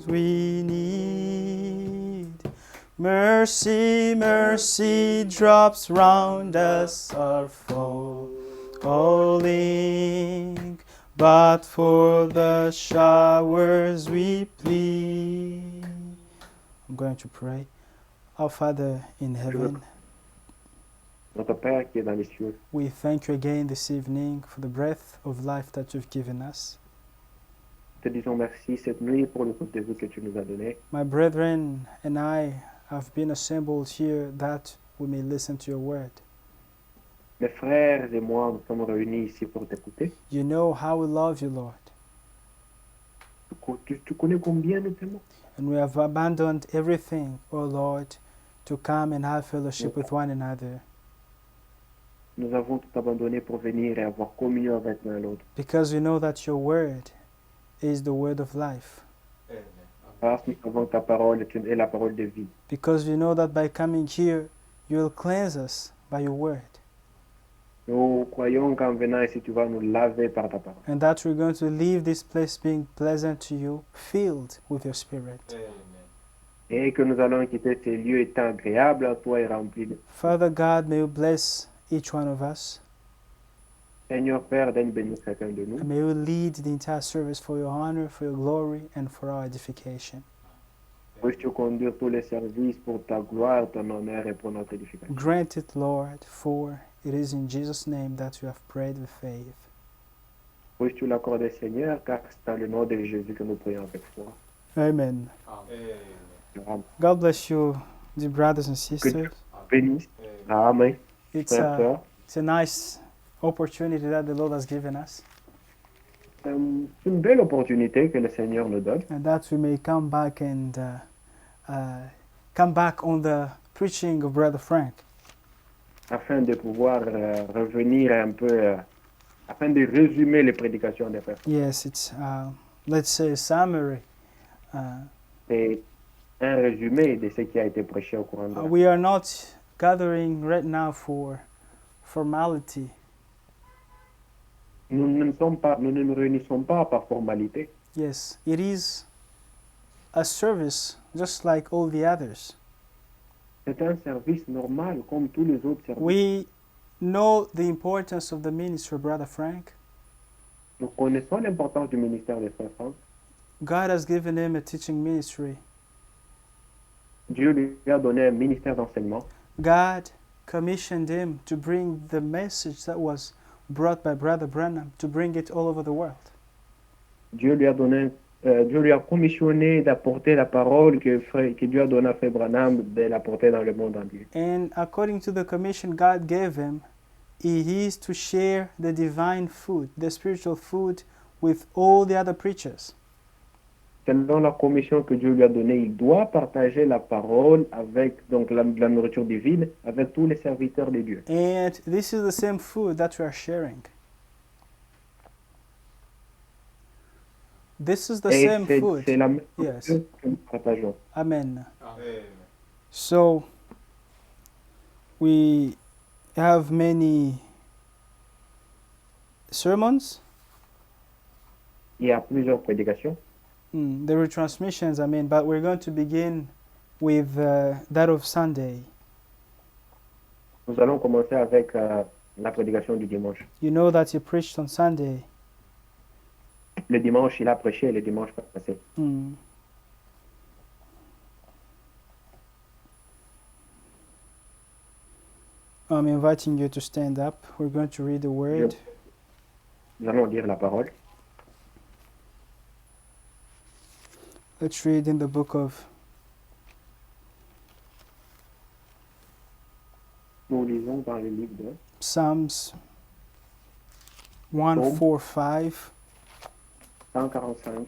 we need. Mercy, mercy, drops round us are falling, but for the showers we plead. I'm going to pray. Our Father in heaven, Notre Père qui est dans les cieux, we thank you again this evening for the breath of life that you've given us. te disons merci cette nuit pour le coup de vie que tu nous as donné. My brethren and I have been assembled here that we may listen to your word. Mes frères et moi, nous sommes réunis ici pour t'écouter. You know how we love you, Lord, Tu connais combien nous t'aimons. and we have abandoned everything, O Lord, to come and have fellowship with one another, Nous avons tout abandonné pour venir et avoir communion avec l'un et l'autre. because we know that your word is the word of life, Parce que nous savons que ta parole est la parole de vie. because we know that by coming here, you will cleanse us by your word, Nous croyons qu'en venant ici, tu vas nous laver par ta parole. and that we're going to leave this place being pleasant to you, filled with your spirit. Et que nous allons quitter ces lieux étant agréables à toi et remplis de... Father God, may you bless each one of us, Seigneur Père, donne bénir chacun de nous. and may you lead the entire service for your honor, for your glory, and for our edification. Puisses-tu conduire tous les services pour ta gloire, ton honneur et pour notre édification. Grant it, Lord, for it is in Jesus' name that we have prayed with faith. Puisses-tu l'accorder, Seigneur, car c'est dans le nom de Jésus que nous prions avec foi. Amen. Amen. God bless you, dear brothers and sisters. Bénisse. Amen. It's Frères, a, sœurs. it's a nice opportunity that the Lord has given us, C'est une belle opportunité que le Seigneur nous donne and that we may come back and come back on the preaching of Brother Frank. afin de pouvoir revenir un peu, afin de résumer les prédications des frères. Yes, it's, let's say, a summary. C'est un résumé de ce qui a été prêché au courant de la... We are not gathering right now for formality. Nous ne nous réunissons pas par formalité. Yes, it is a service just like all the others. C'est un service normal comme tous les autres services. We know the importance of the ministry of Brother Frank. Nous connaissons l'importance du ministère des frères Franck. God has given him a teaching ministry. Dieu lui a donné un ministère d'enseignement. God commissioned him to bring the message that was brought by Brother Branham, to bring it all over the world. Dieu lui a commissionné d'apporter la parole que Dieu a donnée à Frère Branham, de l'apporter dans le monde entier. And according to the commission God gave him, he is to share the divine food, the spiritual food, with all the other preachers. Selon la commission que Dieu lui a donnée, il doit partager la parole avec donc la nourriture divine avec tous les serviteurs de Dieu. And this is the same food that we are sharing. This is the Et same food. c'est la même Yes. chose que nous partageons. Amen. So we have many sermons. Il y a plusieurs prédications. There were transmissions, but we're going to begin with that of Sunday. Nous allons commencer avec la prédication du dimanche. You know that he preached on Sunday. Le dimanche, il a prêché le dimanche passé. I'm inviting you to stand up. We're going to read the word. Nous allons lire la parole. Let's read in the book of Nous lisons dans le livre de Psalms 145. 145.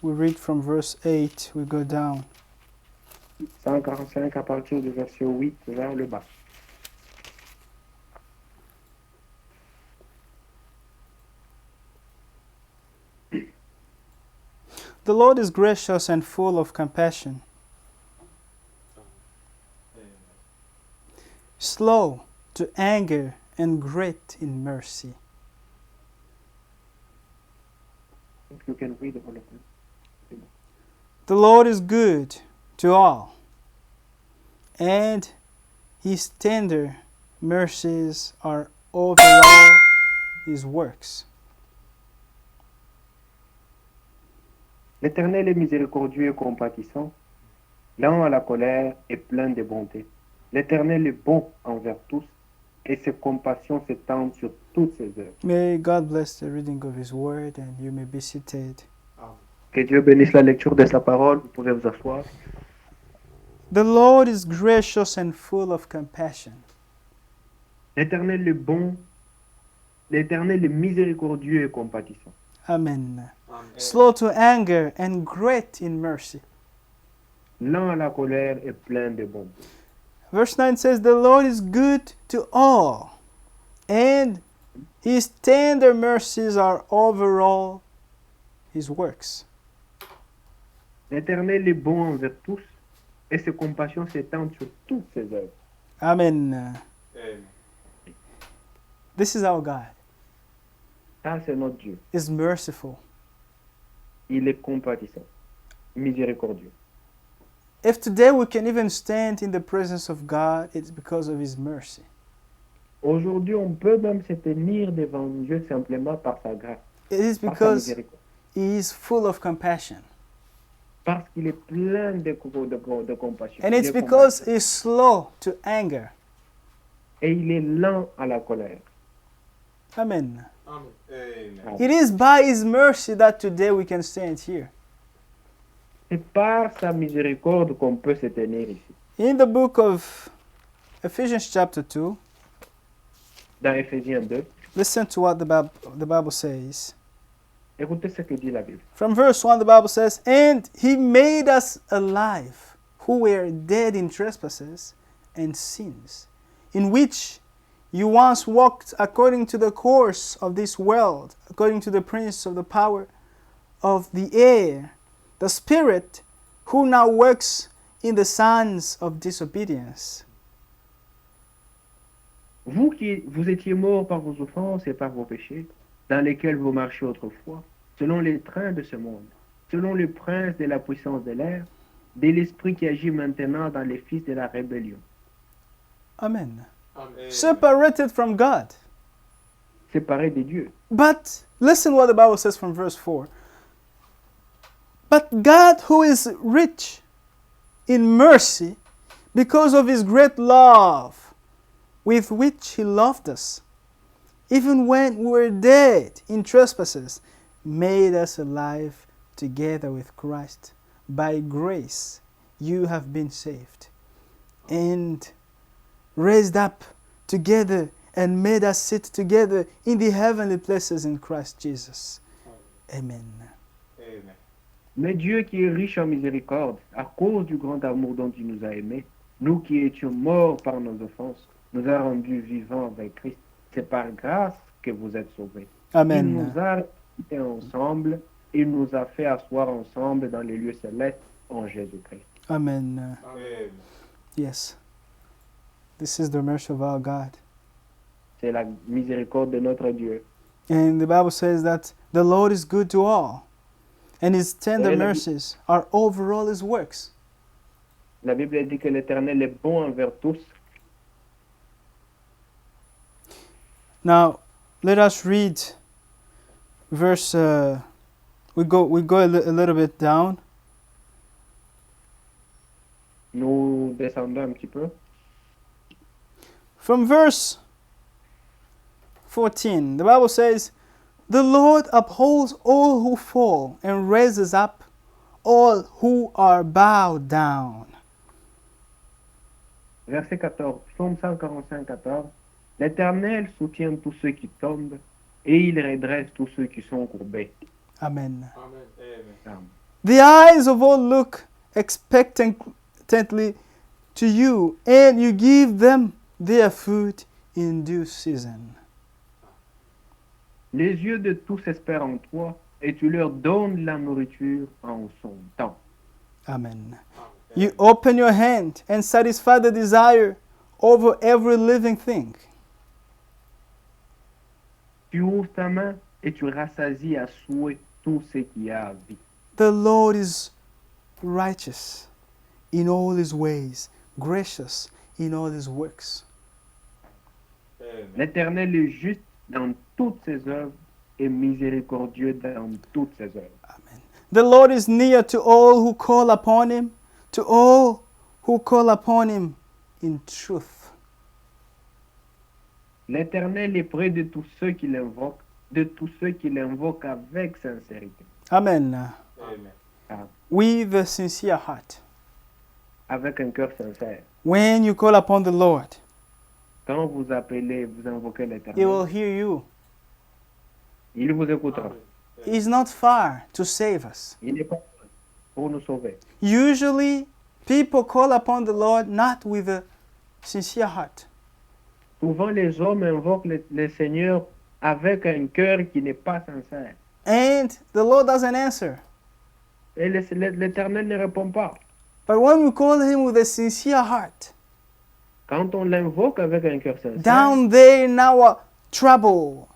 We read from verse 8, we go down. 145 à partir du verset 8 vers le bas. The Lord is gracious and full of compassion, slow to anger and great in mercy. If you can read all of them. The Lord is good to all, and His tender mercies are over all His works. L'Éternel est miséricordieux et compatissant, lent à la colère et plein de bonté. L'Éternel est bon envers tous, et ses compassions s'étendent sur toutes ses œuvres. May God bless the reading of His word, and you may be seated. Que Dieu bénisse la lecture de sa parole. Vous pouvez vous asseoir. The Lord is gracious and full of compassion. L'Éternel est bon, l'Éternel est miséricordieux et compatissant. Amen. Slow to anger and great in mercy. Lent à la colère et plein de bonté. Verse 9 says, The Lord is good to all, and His tender mercies are over all His works. L'Éternel est bon envers tous, et ses compassions s'étendent sur toutes ses œuvres. Amen. This is our God. Ça, c'est notre Dieu. Is merciful. Il est compatissant, miséricordieux. If today we can even stand in the presence of God, it's because of His mercy. Aujourd'hui, on peut même se tenir devant Dieu simplement par sa grâce, It is par sa because miséricorde. He is full of compassion. Parce qu'il est plein de compassion. And Il it's est because compatissant. He's slow to anger. Et il est lent à la colère. Amen. Amen. It is by His mercy that today we can stand here. C'est par sa miséricorde qu'on peut se tenir ici. In the book of Ephesians chapter 2, Dans Éphésiens 2, listen to what the Bible says. écoutez ce que dit la Bible. From verse 1, the Bible says, And He made us alive, who were dead in trespasses and sins, in which you once walked according to the course of this world, according to the prince of the power of the air, the Spirit who now works in the sons of disobedience. Vous étiez morts par vos offenses et par vos péchés, dans lesquels vous marchiez autrefois, selon les trains de ce monde, selon le prince de la puissance de l'air, de l'esprit qui agit maintenant dans les fils de la rébellion. Amen. Amen. Separated from God. Séparés de Dieu. But listen what the Bible says from verse 4. But God, who is rich in mercy, because of His great love with which He loved us, even when we were dead in trespasses, made us alive together with Christ. By grace you have been saved, and raised up together and made us sit together in the heavenly places in Christ Jesus. Amen. Amen. Mais Dieu qui est riche en miséricorde, à cause du grand amour dont il nous a aimés, nous qui étions morts par nos offenses, nous a rendus vivants avec Christ. C'est par grâce que vous êtes sauvés. Il Amen. nous a réunis ensemble, il nous a fait asseoir ensemble dans les lieux célestes en Jésus-Christ. Amen. Amen. Yes. This is the mercy of our God. C'est la miséricorde de notre Dieu. And the Bible says that the Lord is good to all, and His tender Ouais, la- mercies are over all His works. La Bible dit que l'Éternel est bon envers tous. Now, let us read verse. We go a little bit down. Nous descendons un petit peu. From verse 14, the Bible says, The Lord upholds all who fall and raises up all who are bowed down. Verset 14, Psaume 145, 14. L'Éternel soutient tous ceux qui tombent et il redresse tous ceux qui sont courbés. Amen. Amen. Amen. Amen. The eyes of all look expectantly to you, and you give them their food in due season. Les yeux de tous espèrent en toi et tu leur donnes la nourriture en son temps. Amen. You open your hand and satisfy the desire over every living thing. Tu ouvres ta main et tu rassasies à souhait tout ce qui a à vie. The Lord is righteous in all his ways, gracious in all his works. Amen. L'Éternel est juste dans toutes ses œuvres et miséricordieux dans toutes ses œuvres. The Lord is near to all who call upon him, to all who call upon him in truth. L'Éternel est près de tous ceux qui l'invoquent, avec sincérité, Amen. Amen. With a sincere heart. avec un cœur sincère. When you call upon the Lord, Quand vous appelez, vous invoquez he will l'Éternel, hear you. il vous écoutera. Amen. He's not far to save us. Il n'est pas loin pour nous sauver. Usually, people call upon the Lord not with a sincere heart. Souvent, les hommes invoquent le Seigneur avec un cœur qui n'est pas sincère. And the Lord doesn't answer. Et l'Éternel ne répond pas. But when we call him with a sincere heart, Quand on l'invoque avec un cœur sincère, down there in our trouble,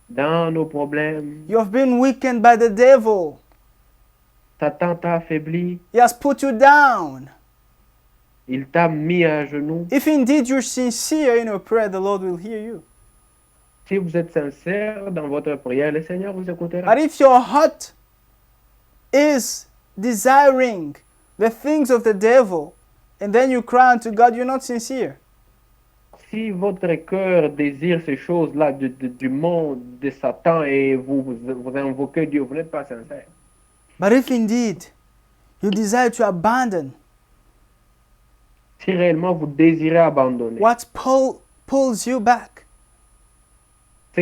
dans nos problèmes, you have been weakened by the devil. Satan t'a affaibli, He has put you down. il t'a mis à genoux. If indeed you're sincere in your prayer, the Lord will hear you. Si vous êtes sincère dans votre prière, le Seigneur vous écoutera. But if your heart is desiring the things of the devil, and then you cry unto God, you're not sincere. Si votre cœur désire ces choses-là du monde, de Satan, et vous invoquez Dieu, vous n'êtes pas sincère. But if indeed you desire to abandon Si réellement vous désirez abandonner, what pulls you back, ce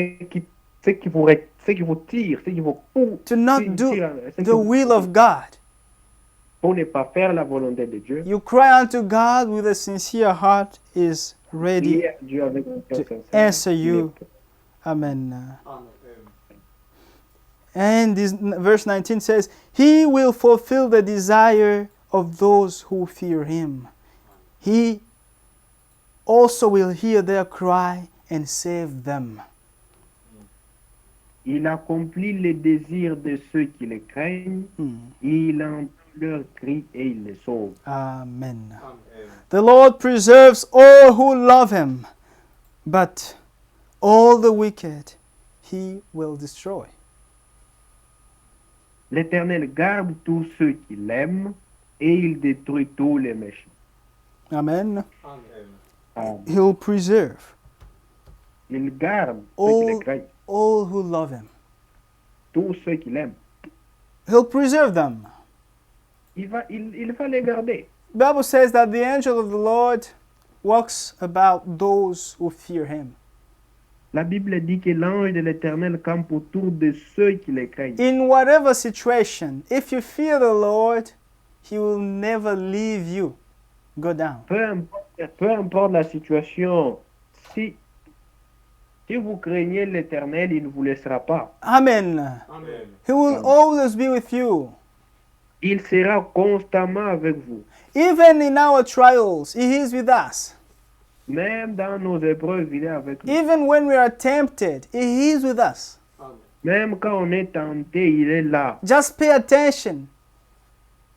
qui vous tire, ce qui vous pousse, to not do the will of God, pour ne pas faire la volonté de Dieu, you cry unto God with a sincere heart, is ready. priez à Dieu avec un cœur to sincère. answer you. Il est- Amen. Amen. And this verse 19 says, He will fulfill the desire of those who fear Him. He also will hear their cry and save them. Il accomplit les désirs de ceux qui le craignent, il entend leurs cris et il les sauve. Amen. Amen. The Lord preserves all who love Him, but all the wicked He will destroy. L'Éternel garde tous ceux qui l'aiment et il détruit tous les méchants. Amen. Amen. He'll preserve Il garde ceux qui all, le craignent, all who love Him. tous ceux qui l'aiment. He'll preserve them. Il va les garder. The Bible says that the angel of the Lord walks about those who fear Him. La Bible dit que l'ange de l'Éternel campe autour de ceux qui le craignent. In whatever situation, if you fear the Lord, He will never leave you. Go down. Peu importe la situation, si vous craignez l'Éternel, il ne vous laissera pas. Amen. Amen. He will always be with you. Il sera constamment avec vous. Even in our trials, He is with us. Même dans nos épreuves, il est avec nous. Even when we are tempted, He is with us. Amen. Même quand on est tenté, il est là. Just pay attention.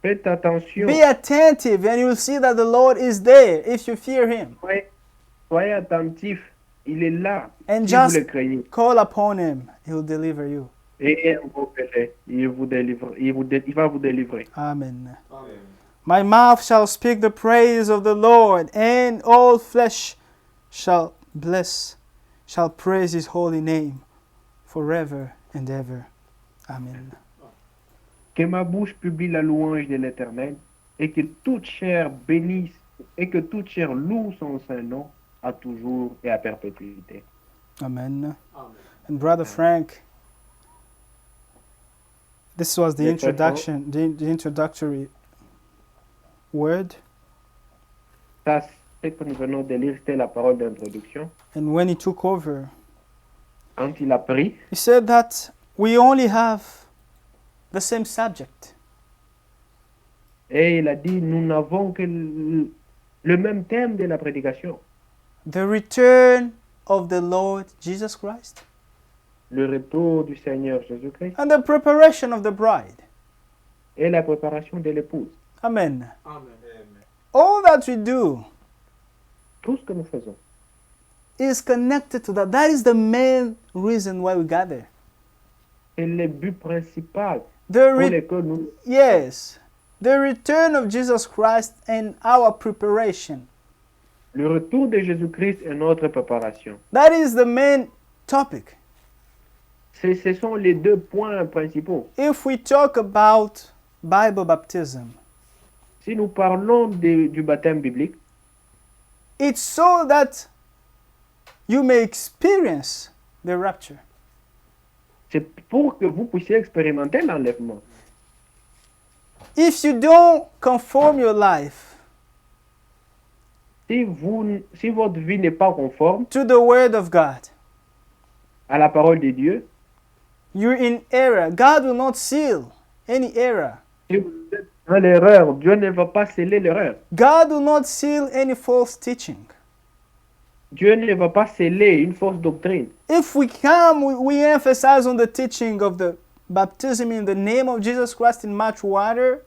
Faites attention. Be attentive, and you'll see that the Lord is there if you fear Him. Soyez attentifs. Il est là. And Si vous just le craignez. call upon Him, He will deliver you. Et invoquez-le. Il va vous délivrer. Amen. Amen. My mouth shall speak the praise of the Lord, and all flesh shall praise His holy name forever and ever. Amen. Que ma bouche publie la louange de l'Éternel, et que toute chair bénisse, et que toute chair loue son saint nom à toujours et à perpétuité. Amen. Amen. And Brother Frank, this was the Yes, sir. introduction, the introductory word. Ça, ce que nous venons de lire, c'était la parole d'introduction. And when he took over, Quand il a pris, he said that we only have the same subject. et il a dit, nous n'avons que le même thème de la prédication. The return of the Lord Jesus Christ le retour du Seigneur Jésus-Christ and the preparation of the bride. et la préparation de l'épouse. Amen. Amen. All that we do Tout ce que nous faisons is connected to that. That is the main reason why we gather. c'est le but principal The pour re- lequel nous yes, the return of Jesus Christ and our preparation. le retour de Jésus-Christ est notre préparation. That is the main topic. Ce sont les deux points principaux. If we talk about Bible baptism, Si nous parlons du baptême biblique, it's so that you may experience the rapture. c'est pour que vous puissiez expérimenter l'enlèvement. If you don't conform your life Si votre vie n'est pas conforme to the Word of God, à la parole de Dieu, you're in error. God will not seal any error. si vous êtes dans l'erreur, Dieu ne va pas sceller l'erreur. God will not seal any false teaching. Dieu ne va pas sceller une fausse doctrine. If we come, we emphasize on the teaching of the baptism in the name of Jesus Christ in much water.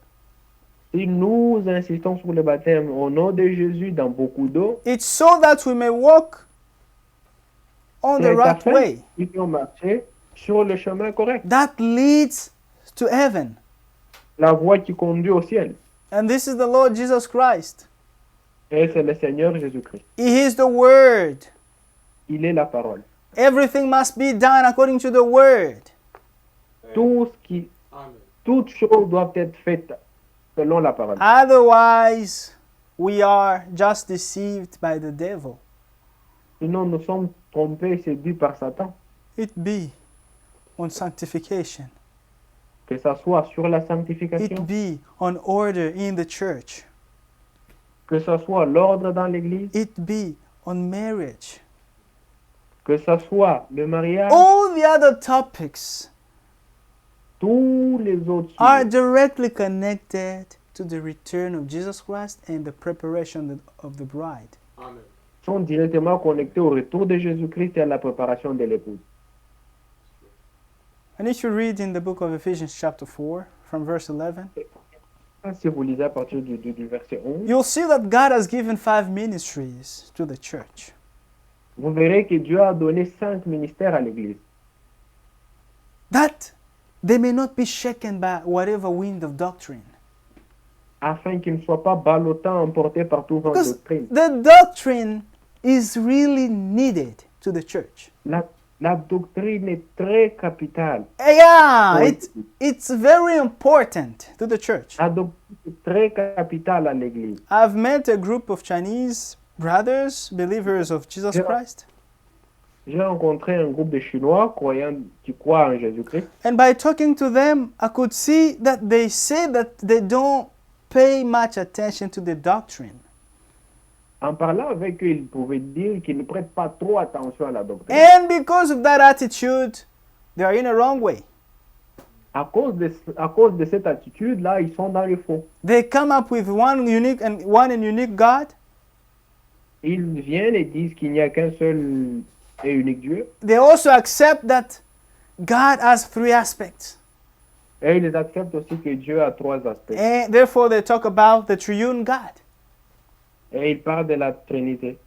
Si nous insistons sur le baptême au nom de Jésus dans beaucoup d'eau, It's so that we may walk on the c'est right afin way qu'ils puissent marcher sur le chemin correct, that leads to heaven. la voie qui conduit au ciel. And this is the Lord Jesus Christ. Et c'est le Seigneur Jésus-Christ. He is the Word. Il est la parole. Everything must be done according to the Word. Amen. Toutes choses doivent être faites selon la parole. Otherwise, we are just deceived by the devil. Sinon, nous sommes trompés, séduits par Satan. It be on sanctification. Que ça soit sur la It sanctification, be on order in the church. que ça soit l'ordre dans l'Église, It be on marriage. que ça soit le mariage, All the other topics tous les autres are sujets directly connected to the return of Jesus Christ and the preparation of the bride. Amen. sont directement connectés au retour de Jésus-Christ et à la préparation de l'épouse. And if you read in the book of Ephesians chapter 4 from verse 11, Si vous lisez à partir du verset 11, you'll see that God has given 5 ministries to the church. vous verrez que Dieu a donné 5 ministères à l'Église, That they may not be shaken by whatever wind of doctrine. afin qu'ils ne soient pas ballottants, emportés par tout vent de Because doctrine. the doctrine is really needed to the church. La doctrine est très capitale. Yeah, Oui. it's very important to the church. La doctrine est très capitale à l'Église. I've met a group of Chinese brothers, believers of Jesus Yeah. Christ, J'ai rencontré un groupe de Chinois croyants qui croient en Jésus-Christ. and by talking to them, I could see that they say that they don't pay much attention to the doctrine. En parlant avec eux, ils pouvaient dire qu'ils ne prêtent pas trop attention à la doctrine. And because of that attitude, they are in a wrong way. À cause de cette attitude-là, ils sont dans le faux. They come up with one unique God. Ils viennent et disent qu'il n'y a qu'un seul et unique Dieu. They also accept that God has 3 aspects. Et ils acceptent aussi que Dieu a 3 aspects. And therefore they talk about the triune God. Et ils parlent de la Trinité.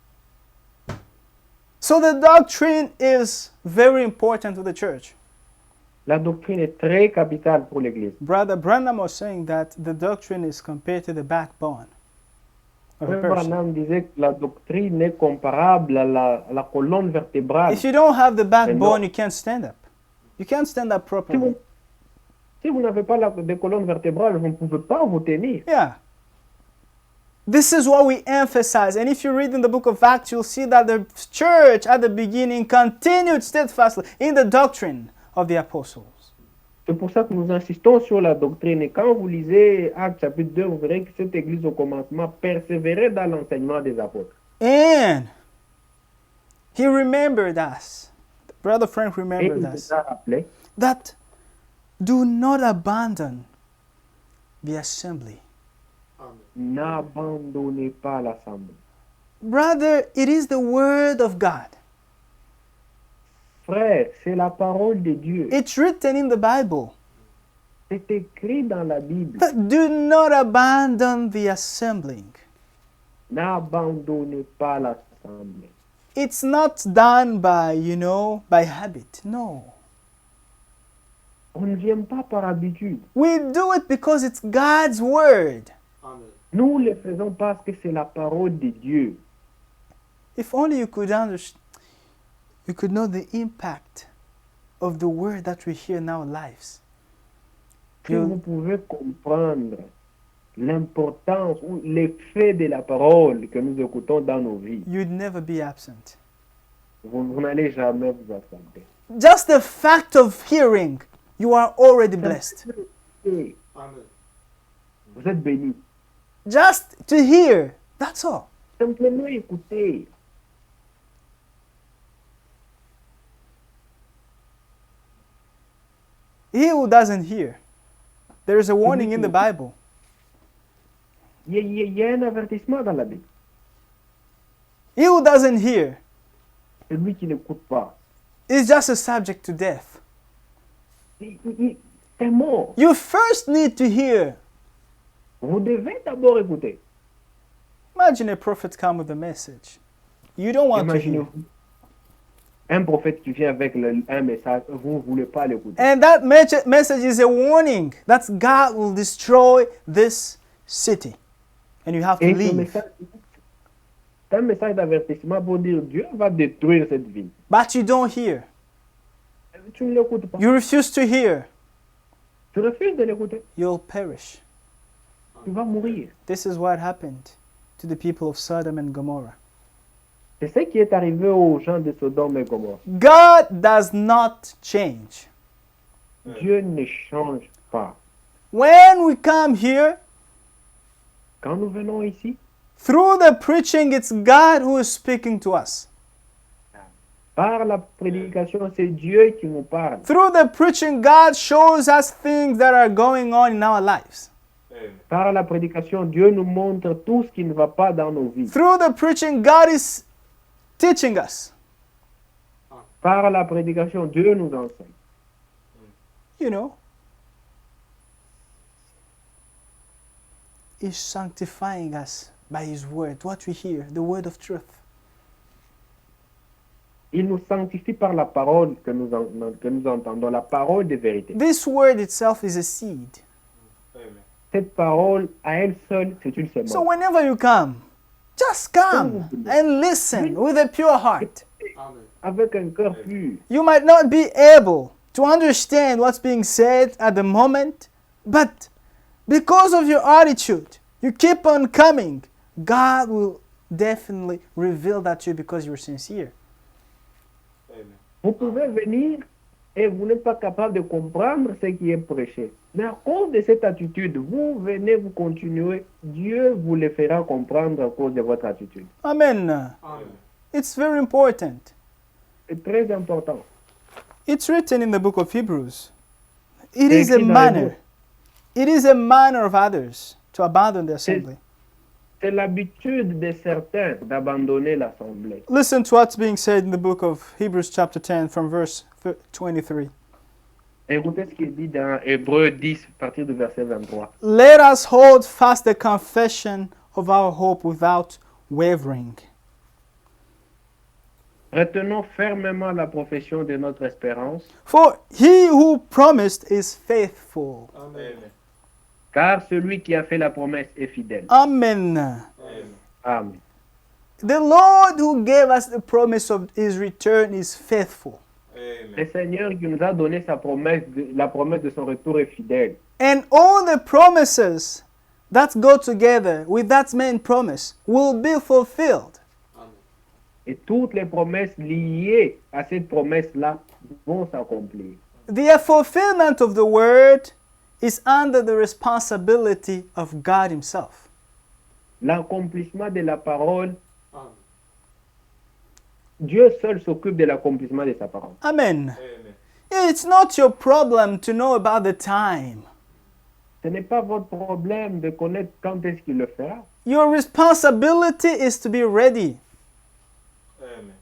So the doctrine is very important to the church. La doctrine est très capitale pour l'Église. Brother Branham was saying that the doctrine is compared to the backbone of a Frère person. Branham disait que la doctrine est comparable à la colonne vertébrale. If you don't have the backbone, no. you can't stand up. You can't stand up properly. Si vous n'avez pas de colonne vertébrale, vous ne pouvez pas vous tenir. Yeah. This is what we emphasize. And if you read in the book of Acts, you'll see that the church at the beginning continued steadfastly in the doctrine of the apostles. C'est pour ça que nous insistons sur la doctrine. Et quand vous lisez Actes chapitre 2, vous verrez que cette Église au commencement persévérait dans l'enseignement des apôtres. And he remembered us. Brother Frank Et remembered il us. nous a rappelé That do not abandon the assembly. Amen. n'abandonnez pas l'assemblée. Brother, it is the word of God. frère, c'est la parole de Dieu. It's written in the Bible. C'est écrit dans la Bible. That do not abandon the assembling. N'abandonnez pas l'assemblée. It's not done by, by habit. No. On ne vient pas par habitude. We do it because it's God's word. Amen. Nous le faisons parce que c'est la parole de Dieu. If only you could understand, you could know the impact of the word that we hear in our lives. Si vous pouvez comprendre l'importance ou l'effet de la parole que nous écoutons dans nos vies, You'd never be absent. vous n'allez jamais vous absenter. Just the fact of hearing, you are already blessed. Et Amen. vous êtes bénis. Just to hear, that's all. Simplement écoutez. He who doesn't hear, there is a warning in the Bible. Il y a un avertissement dans la Bible. He who doesn't hear Celui qui n'écoute pas, is just a subject to death. est mort. You first need to hear. Vous devez d'abord écouter. Imagine a prophet come with a message. You don't want to hear. Imaginez-vous un prophète qui vient avec un message, vous ne voulez pas l'écouter. And that message is a warning that God will destroy this city. And you have to Et ce leave. message, c'est un message d'avertissement pour dire Dieu va détruire cette ville. But you don't hear. Tu ne l'écoutes pas. You refuse to hear. Tu refuses de l'écouter. You'll perish. Tu vas mourir. This is what happened to the people of Sodom and Gomorrah. C'est ce qui est arrivé aux gens de Sodome et Gomorrhe. God does not change. Dieu ne change pas. When we come here, Quand nous venons ici, through the preaching, it's God who is speaking to us. par la prédication, c'est Dieu qui nous parle. Through the preaching, God shows us things that are going on in our lives. Amen. Par la prédication, Dieu nous montre tout ce qui ne va pas dans nos vies. Through the preaching, God is teaching us. Par la prédication, Dieu nous enseigne. You know, He's sanctifying us by His word, what we hear, the word of truth. Il nous sanctifie par la parole que nous entendons, la parole de vérité. This word itself is a seed. Amen. Cette parole, à elle seule, c'est une semence. So whenever you come, just come and listen with a pure heart. Amen. Avec un cœur pur. You might not be able to understand what's being said at the moment, but because of your attitude, you keep on coming, God will definitely reveal that to you because you're sincere. Amen. Vous pouvez venir et vous n'êtes pas capable de comprendre ce qui est prêché. Mais à cause de cette attitude, vous venez, vous continuez, Dieu vous le fera comprendre à cause de votre attitude. Amen. Amen. It's very important. C'est très important. It's written in the book of Hebrews. It C'est is a écrit dans manner. Hébreux. It is a manner of others to abandon the assembly. C'est l'habitude de certains d'abandonner l'assemblée. Listen to what's being said in the book of Hebrews chapter 10 from verse 23. Écoutez ce qu'il dit dans Hébreux 10, à partir du verset 23. Let us hold fast the confession of our hope without wavering. Retenons fermement la profession de notre espérance, For he who promised is faithful. Amen. car celui qui a fait la promesse est fidèle. Amen. Amen. Amen. The Lord who gave us the promise of his return is faithful. Amen. Le Seigneur qui nous a donné sa promesse, la promesse de son retour est fidèle. And all the promises that go together with that main promise will be fulfilled. Amen. Et toutes les promesses liées à cette promesse-là vont s'accomplir. The fulfillment of the word is under the responsibility of God himself. L'accomplissement de la parole, Amen. Dieu seul s'occupe de l'accomplissement de sa parole. Amen. Amen. It's not your problem to know about the time. Ce n'est pas votre problème de connaître quand est-ce qu'il le fera. Your responsibility is to be ready. Amen.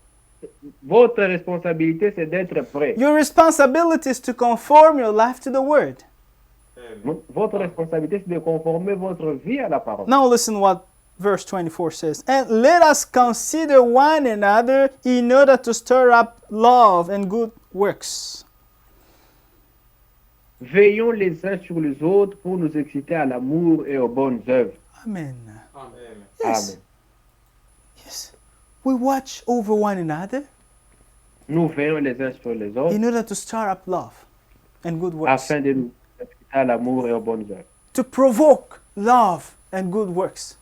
Votre responsabilité, c'est d'être prêt. Your responsibility is to conform your life to the word. Amen. Votre responsabilité, c'est de conformer votre vie à la parole. Now listen what verse 24 says. And let us consider one another in order to stir up love and good works. Veillons les uns sur les autres pour nous exciter à l'amour et aux bonnes œuvres. Amen. Amen. Yes. Amen. Yes. We watch over one another Nous veillons les uns sur les autres in order to stir up love and good works. afin de nous exciter à l'amour et aux bonnes œuvres. To provoke love and good works.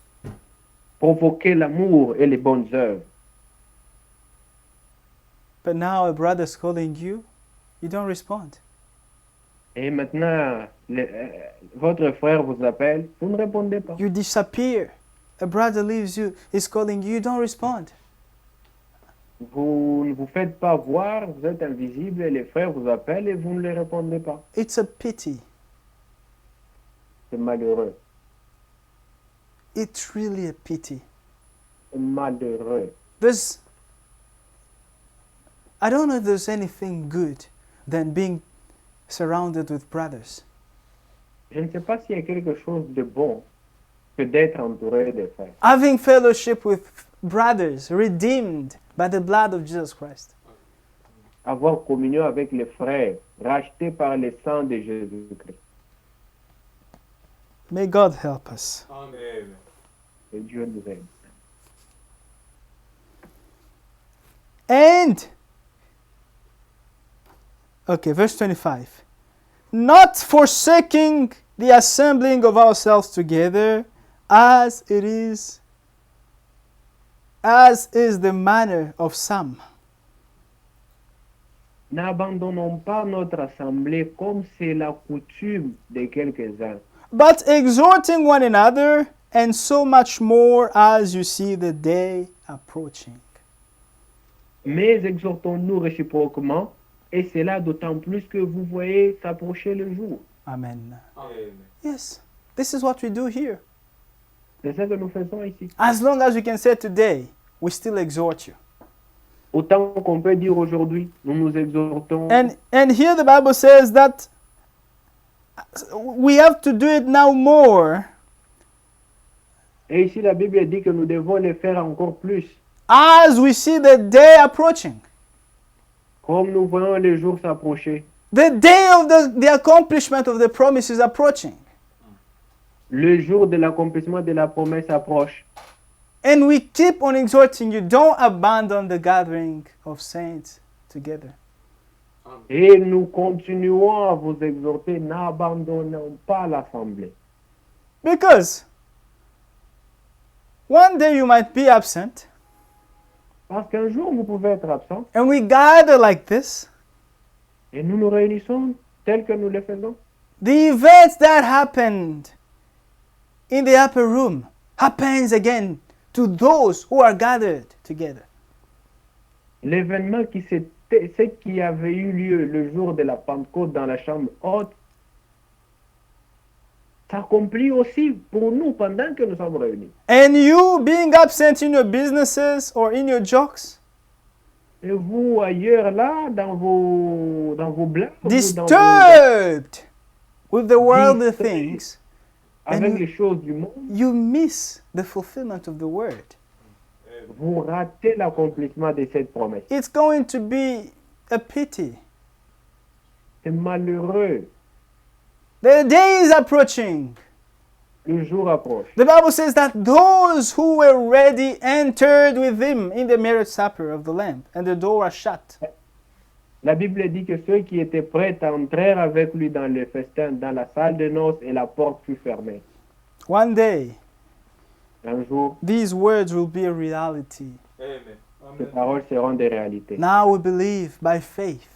Provoquer l'amour et les bonnes œuvres. But now a brother is calling you, you don't respond. Et maintenant, votre frère vous appelle, vous ne répondez pas. You disappear. A brother leaves you, is calling you, you don't respond. Vous ne vous faites pas voir, vous êtes invisible et les frères vous appellent et vous ne les répondez pas. It's a pity. C'est malheureux. It's really a pity. C'est malheureux. I don't know if there's anything good than being surrounded with brothers. Je ne sais pas s'il y a quelque chose de bon que d'être entouré des frères. Having fellowship with brothers redeemed by the blood of Jesus Christ. Avoir communion avec les frères, rachetés par le sang de Jésus-Christ. May God help us. Amen. Que Dieu nous aide. And, okay, verse 25. Not forsaking the assembling of ourselves together, as is the manner of some. N'abandonnons pas notre assemblée comme c'est la coutume de quelques-uns, But exhorting one another, and so much more as you see the day approaching. mais exhortons-nous réciproquement, et cela d'autant plus que vous voyez s'approcher le jour. Amen. Amen. Yes, this is what we do here. C'est ça que nous faisons ici. As long as we can say today, we still exhort you. Autant qu'on peut dire aujourd'hui, nous nous exhortons. And here the Bible says that we have to do it now more Et ici, la Bible dit que nous devons le faire encore plus. as we see the day approaching. Comme nous voyons les jours s'approcher. The day of the accomplishment of the promise is approaching. Le jour de l'accomplissement de la promesse approche. And we keep on exhorting you, don't abandon the gathering of saints together. Et nous continuons à vous exhorter, n'abandonnons pas l'assemblée. Because one day you might be absent, Parce qu'un jour, vous pouvez être absent and we gather like this. et nous nous réunissons tel que nous le faisons. The events that happened in the upper room happens again to those who are gathered together. L'événement ce qui avait eu lieu le jour de la Pentecôte dans la chambre haute s'accomplit aussi pour nous pendant que nous sommes réunis. And you being absent in your businesses or in your jokes, Et vous, ailleurs là, dans vos blagues, ou disturbed with the worldly Disturbed. things, avec and les choses du monde, you miss the fulfillment of the word. vous ratez l'accomplissement de cette promesse. It's going to be a pity. C'est malheureux. The day is approaching. Le jour approche. The Bible says that those who were ready entered with him in the marriage supper of the Lamb, and the door was shut. La Bible dit que ceux qui étaient prêts entrèrent avec lui dans le festin, dans la salle de noces, et la porte fut fermée. One day, Un jour, these words will be a reality. Amen. ces Amen. paroles seront des réalités. Now we believe by faith,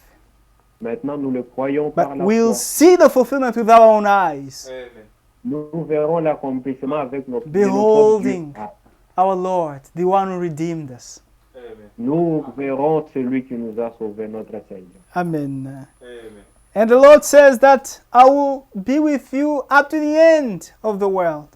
Maintenant, nous le croyons par but la we'll foi. see the fulfillment with our own eyes. Amen. Nous verrons l'accomplissement avec nos de nos Beholding. propres yeux. Our Lord, the one who redeemed us. Amen. Nous verrons celui qui nous a sauvés, notre Seigneur. Amen. Amen. And the Lord says that I will be with you up to the end of the world.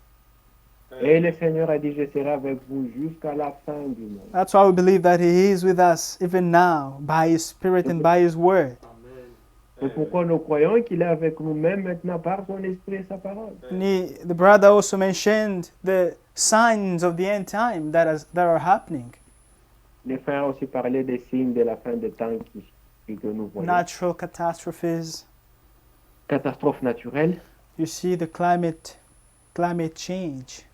Et le Seigneur a dit, je serai avec vous jusqu'à la fin du monde. That's why we believe that He is with us even now by His Spirit and by His Word. Amen. C'est pourquoi nous croyons qu'il est avec nous même maintenant par son esprit et sa parole. And the brother also mentioned the signs of the end time that are happening. Les frères ont aussi parlé des signes de la fin des temps que nous voyons. Natural catastrophes. Catastrophes naturelles, You see the climate change.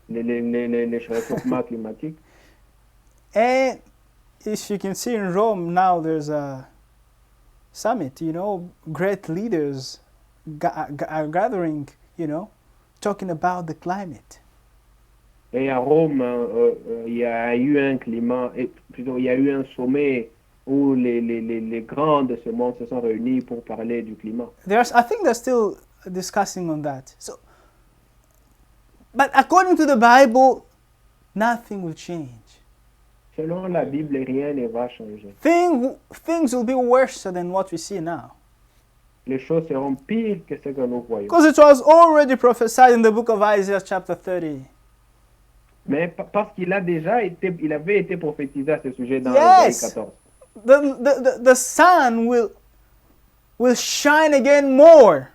les réchauffements climatiques. And if you can see in Rome now, there's a summit, great leaders are gathering, talking about the climate. Et à Rome, il y a eu un climat, plutôt il y a eu un sommet où les grands de ce monde se sont réunis pour parler du climat. I think they're still discussing on that. But according to the Bible, nothing will change. Selon la Bible, rien ne va changer. Things will be worse than what we see now. Les choses seront pires que ce que nous voyons. Because it was already prophesied in the book of Isaiah chapter 30. Mais parce qu'il avait été prophétisé à ce sujet dans Yes. Ésaïe 14. The sun will shine again more.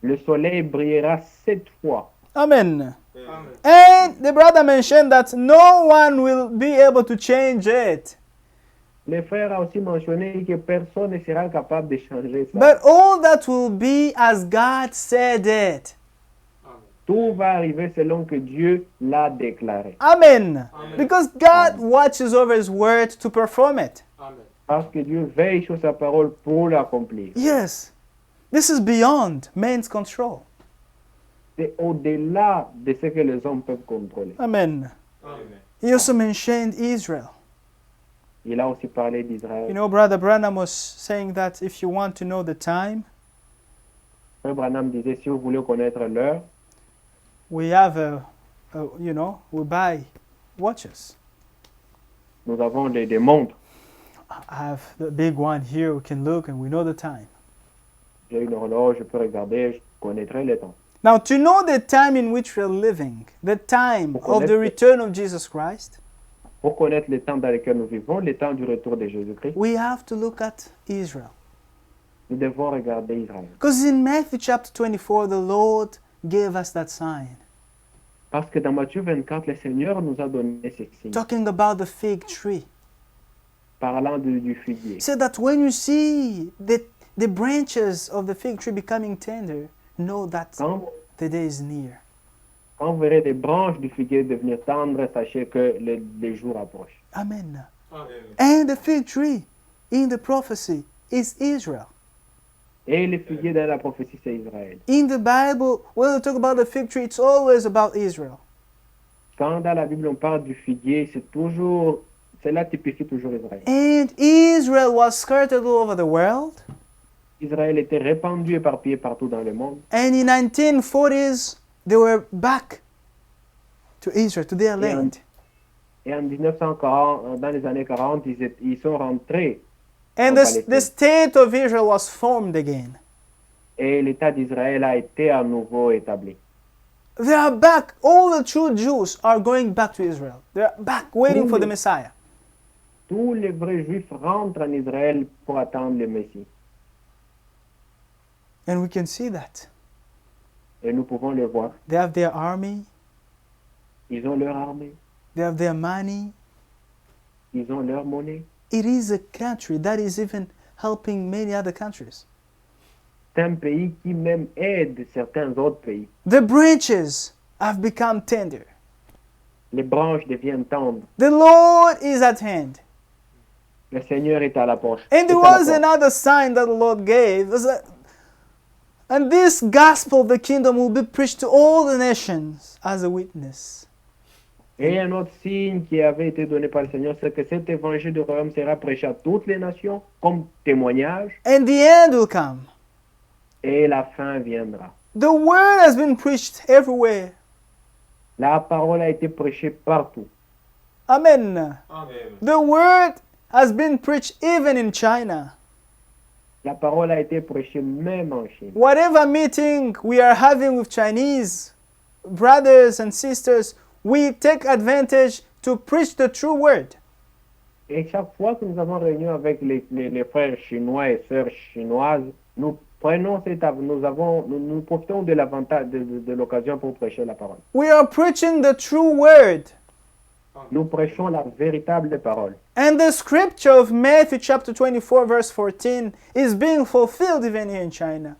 Le soleil brillera 7 fois. Amen. Amen. And the brother mentioned that no one will be able to change it. Les frères ont aussi mentionné que personne ne sera capable de changer ça. But all that will be as God said it. Amen. Tout va arriver selon que Dieu l'a déclaré. Amen. Amen. Because God watches over His word to perform it. Amen. Parce que Dieu veille sur sa parole pour l'accomplir. Yes. This is beyond man's control. C'est au-delà de ce que les hommes peuvent contrôler. Amen. Amen. He also mentioned Israel. Il a aussi parlé d'Israël. Brother Branham was saying that if you want to know the time, Frère Branham disait, si vous voulez connaître l'heure, we have we buy watches. nous avons des montres. I have the big one here. We can look and we know the time. J'ai une horloge, je peux regarder, je connaîtrai le temps. Now, to know the time in which we're living, the time of the return of Jesus Christ, Pour connaître le temps dans lequel nous vivons, le temps du retour de Jésus-Christ, we have to look at Israel. nous devons regarder Israël. Because in Matthew chapter 24, the Lord gave us that sign, Parce que dans Matthieu 24, le Seigneur nous a donné ces signes, talking about the fig tree. parlant du figuier. He said that when you see the branches of the fig tree becoming tender, know that Quand, the day is near. quand vous verrez des branches du figuier devenir tendres, sachez que les jours approchent. Amen. Amen. And the fig tree in the prophecy is Israel. Et le figuier dans la prophétie, c'est Israël. In the Bible, when we talk about the fig tree, it's always about Israel. Quand dans la Bible on parle du figuier, cela typifie toujours Israël. And Israel was scattered all over the world. Israël était répandu, éparpillé partout dans le monde. And in 1940s, they were back to Israel, to their Yeah. land. Et en 1940, dans les années 40, ils sont rentrés. And en the Palestine. state of Israel was formed again. Et l'État d'Israël a été à nouveau établi. They are back. All the true Jews are going back to Israel. They are back, waiting for the Messiah. Tous les vrais juifs rentrent en Israël pour attendre le Messie. And we can see that. Et nous pouvons le voir. They have their army, Ils ont leur armée, they have their money. ils ont leur monnaie. It is a country that is even helping many other countries. C'est un pays qui même aide certains autres pays. The branches have become tender. Les branches deviennent tendres. The Lord is at hand. Le Seigneur est à la porte. And there Est à la was porte. another sign that the Lord gave. Was that, and this gospel of the kingdom will be preached to all the nations as a witness. Et un autre signe qui avait été donné par le Seigneur, c'est que cet évangile du royaume sera prêché à toutes les nations comme témoignage, And the end will come. et la fin viendra. The word has been preached everywhere. La parole a été prêchée partout. Amen. Amen. The word has been preached even in China. La parole a été prêchée même en Chine. Whatever meeting we are having with Chinese, brothers and sisters, we take advantage to preach the true word. Et chaque fois que nous avons réunion avec les frères chinois et sœurs chinoises, nous prenons nous profitons de l'avantage de l'occasion pour prêcher la parole. We are preaching the true word. Nous prêchons la véritable parole. And the scripture of Matthew chapter 24 verse 14 is being fulfilled even here in China.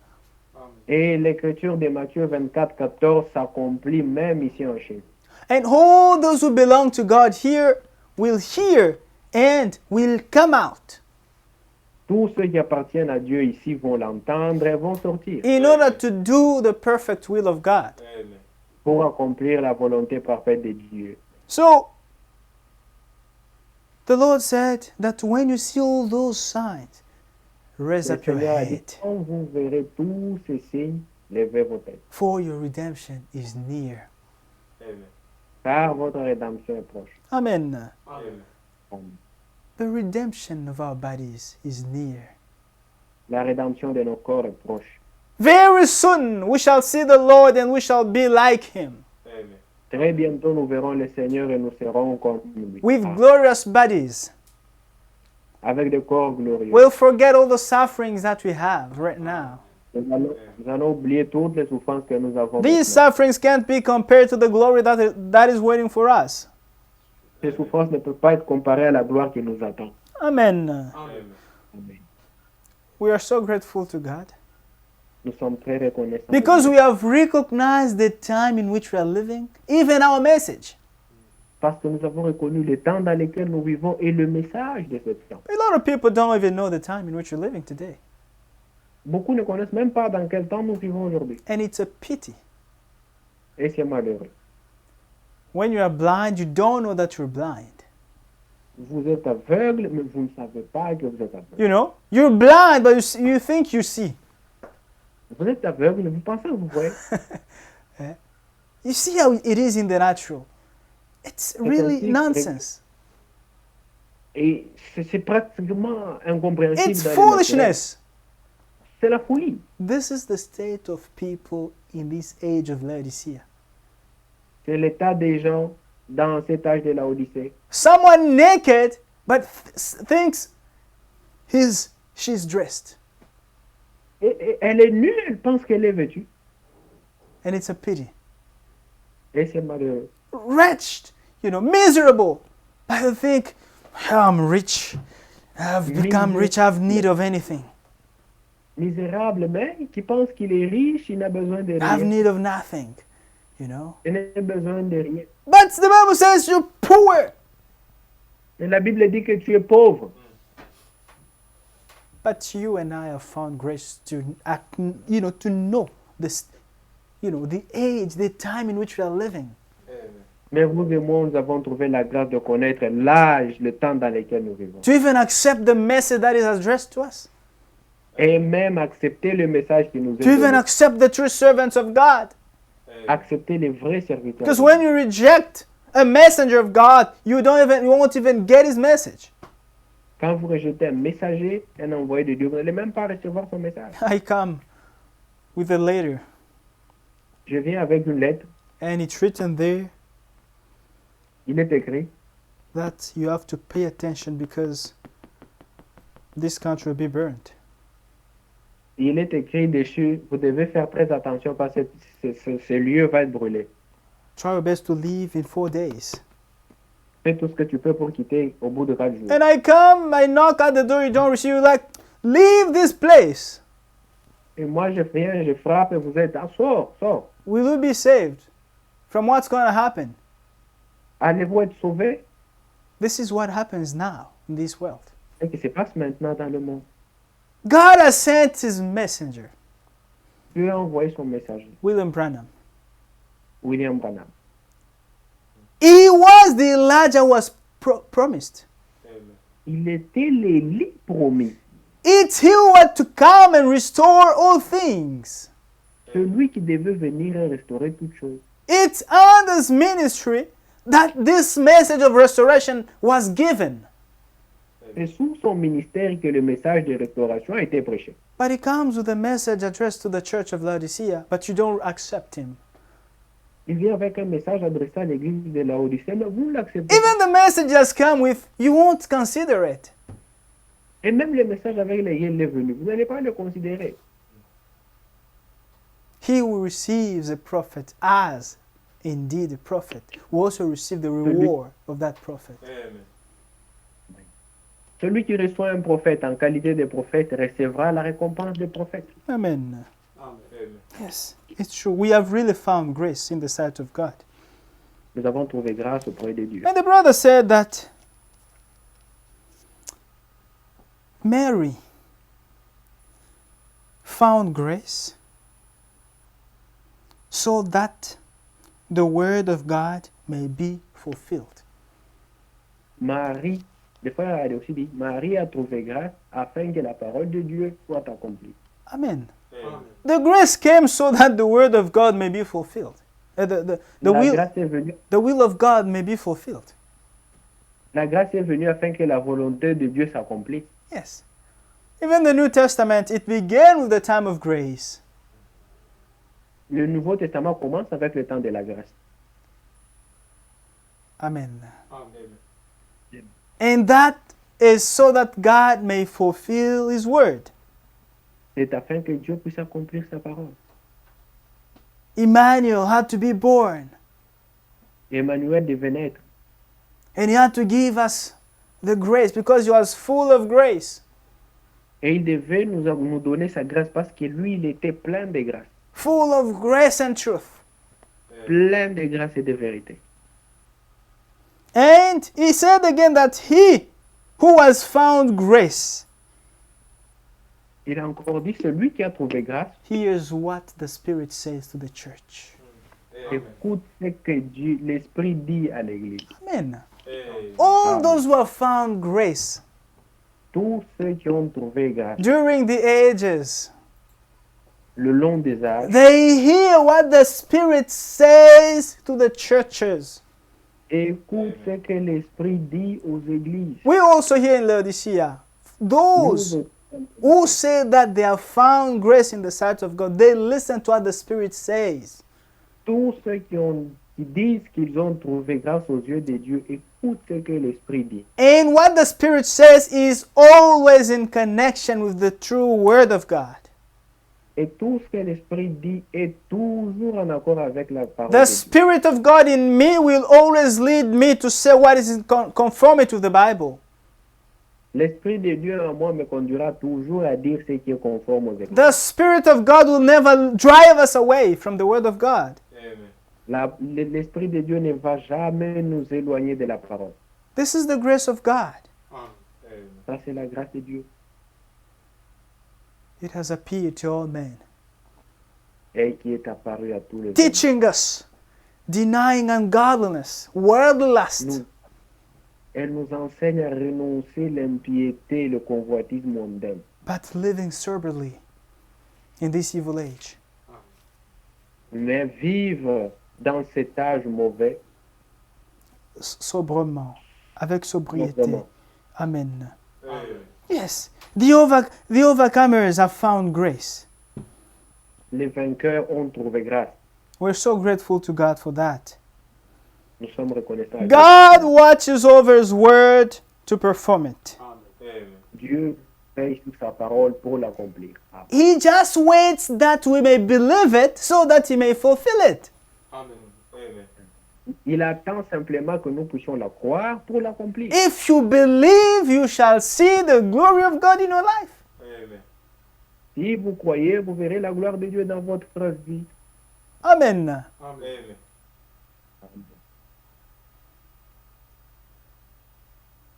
Et l'écriture de Matthieu 24, 14 s'accomplit même ici en Chine. And all those who belong to God here will hear and will come out Tous ceux qui appartiennent à Dieu ici vont l'entendre et vont sortir in order to do the perfect will of God. Amen. pour accomplir la volonté parfaite de Dieu. So, the Lord said that when you see all those signs, raise Le up your Seigneur a dit, head, quand vous verrez tous ces signes, levez vos têtes, for your redemption is near. Amen. car votre rédemption est proche. Amen. Amen. The redemption of our bodies is near. La rédemption de nos corps est proche. Very soon we shall see the Lord and we shall be like him, Amen. Très bientôt, nous verrons le Seigneur et nous serons comme lui, with glorious bodies. avec des corps glorieux. We'll forget all the sufferings that we have right now. Nous allons oublier toutes les souffrances que nous avons. These maintenant. sufferings can't be compared to the glory that is waiting for us. Ces souffrances ne peuvent pas être comparées à la gloire qui nous attend. Amen. Amen. Amen. We are so grateful to God Nous sommes très reconnaissants. because we have recognized the time in which we are living, even our message. Parce que nous avons reconnu le temps dans lequel nous vivons et le message de ce temps. A lot of people don't even know the time in which we're living today. Beaucoup ne connaissent même pas dans quel temps nous vivons aujourd'hui. And it's a pity. Et c'est malheureux. When you are blind, you don't know that you're blind. Vous êtes aveugle, mais vous ne savez pas que vous êtes aveugle. You know, you're blind, but you think you see. Vous êtes aveugle, mais vous pensez que vous voyez. You see how it is in the natural. It's really ainsi, nonsense. Et c'est pratiquement incompréhensible. It's dans le naturel. foolishness. C'est la folie. This is the state of people in this age of Laodicea. C'est l'état des gens dans cet âge de la Odyssée. Someone naked, but thinks she's dressed. Et elle est nue, elle pense qu'elle est vêtue. And it's a pity. Et c'est malheureux. Wretched, miserable. But I think, I'm rich. I've become rich. I have need of anything. Misérable, mais qui pense qu'il est riche, il n'a besoin de I have rien. need of nothing, Il n'a besoin de rien. But the Bible says you're poor. Et la Bible dit que tu es pauvre. But you and I have found grace to know this, the age, the time in which we are living. Amen. Mais vous et moi, nous avons trouvé la grâce de connaître l'âge, le temps dans lequel nous vivons. To even accept the message that is addressed to us. Et même accepter le message qui nous est To even donné. accept the true servants of God. Amen. Accepter les vrais serviteurs. Because when you reject a messenger of God, you won't even get his message. Quand vous rejetez un messager, un envoyé de Dieu, vous n'allez même pas recevoir son message. I come with a letter, Je viens avec une lettre. and it's written there Il est écrit that you have to pay attention because this country will be burnt. Il est écrit dessus, vous devez faire très attention parce que ce lieu va être brûlé. Try your best to leave in 4 days. Fais tout ce que tu peux pour quitter au bout de 4 jours. And I come, I knock at the door, you don't receive, like, leave this place. Et moi, je viens, je frappe et vous êtes, sors, sors. Will you be saved from what's going to happen? Allez-vous être sauvés? This is what happens now in this world. Ce qui se passe maintenant dans le monde. God has sent his messenger, Dieu a envoyé son messager, William Branham. William Branham. He was the Elijah who was promised. Amen. Il était l'Élie promis. It's he who had to come and restore all things. Celui qui devait venir et restaurer toutes choses. It's on this ministry that this message of restoration was given. C'est sous son ministère que le message de restauration a été prêché. But he comes with a message addressed to the church of Laodicea, but you don't accept him. Il vient avec un message adressé à l'église de Laodicée, mais vous l'acceptez. Even the messages come with, you won't consider it. Et même les messages avec lesquels il est venu, vous n'allez pas le considérer. He who receives a prophet as indeed a prophet will also receive the reward of that prophet. Amen. Celui qui reçoit un prophète en qualité de prophète recevra la récompense des prophètes. Amen. Amen. Yes, it's true. We have really found grace in the sight of God. Nous avons trouvé grâce auprès de Dieu. And the brother said that Mary found grace so that the word of God may be fulfilled. Marie, le frère a aussi dit, Marie a trouvé grâce afin que la parole de Dieu soit accomplie. Amen. Amen. The grace came so that the word of God may be fulfilled. The La grâce est venue, will of God may be fulfilled. la grâce est venue afin que la volonté de Dieu s'accomplisse. Yes. Even the New Testament, it began with the time of grace. Le Nouveau Testament commence avec le temps de la grâce. Amen. Amen. And that is so that God may fulfill His word. C'est afin que Dieu puisse accomplir sa parole. Emmanuel had to be born, Emmanuel devait naître. and He had to give us the grace because He was full of grace, Et il devait nous donner sa grâce parce que lui, il était plein de grâce. full of grace and truth. Plein de grâce et de vérité. And He said again that He who has found grace Il a encore dit, celui qui a trouvé grâce, hears what the Spirit says to the church. Amen. écoute ce que l'Esprit dit à l'Église. Amen. Amen. All Amen. those who have found grace Tous ceux qui ont trouvé grâce during the ages, le long des âges, they hear what the Spirit says to the churches. écoute ce que l'Esprit dit aux églises. We also hear in Laodicea, those Nous, who say that they have found grace in the sight of God, they listen to what the Spirit says. tous ceux qui disent qu'ils ont trouvé grâce aux yeux de Dieu, écoute ce que l'Esprit dit. And what the Spirit says is always in connection with the true Word of God. Et tout ce que l'Esprit dit est toujours en accord avec la parole The de Dieu. Spirit of God in me will always lead me to say what is in conformity to the Bible. L'Esprit de Dieu en moi me conduira toujours à dire ce qui est conforme aux Écritures. The Spirit of God will never drive us away from the Word of God. Amen. L'Esprit de Dieu ne va jamais nous éloigner de la parole. This is the grace of God. Amen. Ça, c'est la grâce de Dieu. It has appeared to all men, Et qui est apparu à tous les hommes. teaching us, denying ungodliness, worldly lust, Nous- Elle nous enseigne à renoncer l'impiété, le convoitisme mondain, but living soberly in this evil age. mais vivre dans cet âge mauvais, Sobrement, avec sobriété. sobrement. Amen. Amen. Yes, the overcomers have found grace. Les vainqueurs ont trouvé grâce. We're so grateful to God for that. Nous sommes reconnaissants. à God watches over His word to perform it. Amen. Dieu veille sur sa parole pour l'accomplir. Amen. He just waits that we may believe it so that He may fulfill it. Amen. Amen. Il attend simplement que nous puissions la croire pour l'accomplir. If you believe, you shall see the glory of God in your life. Amen. Si vous croyez, vous verrez la gloire de Dieu dans votre vie. Amen. Amen.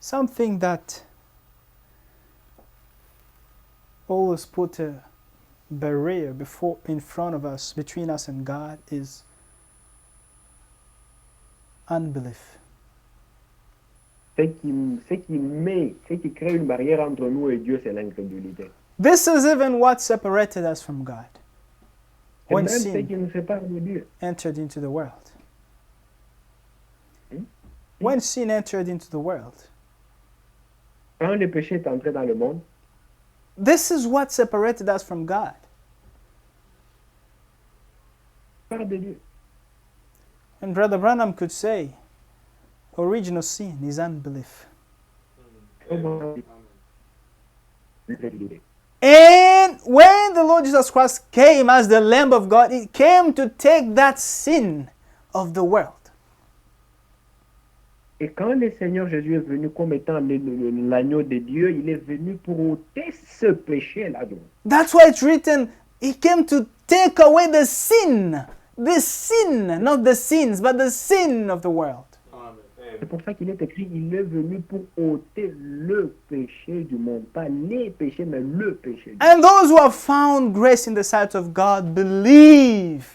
Something that always put a barrier in front of us, between us and God, is unbelief. Ce qui crée une barrière entre nous et Dieu, c'est l'incrédulité. This is even what separated us from God C'est when même ce sin qui nous sépare de Dieu. entered into the world. Hmm? When sin entered into the world, Quand le péché est entré dans le monde, this is what separated us from God. par de Dieu. And Brother Branham could say, original sin is unbelief. Amen. And when the Lord Jesus Christ came as the Lamb of God, He came to take that sin of the world. Et quand le Seigneur Jésus est venu comme étant l'agneau de Dieu, il est venu pour ôter ce péché-là. That's why it's written, He came to take away the sin, not the sins, but the sin of the world. C'est pour ça qu'il est écrit, il est venu pour ôter le péché du monde. Pas les péchés, mais le péché. And those who have found grace in the sight of God believe.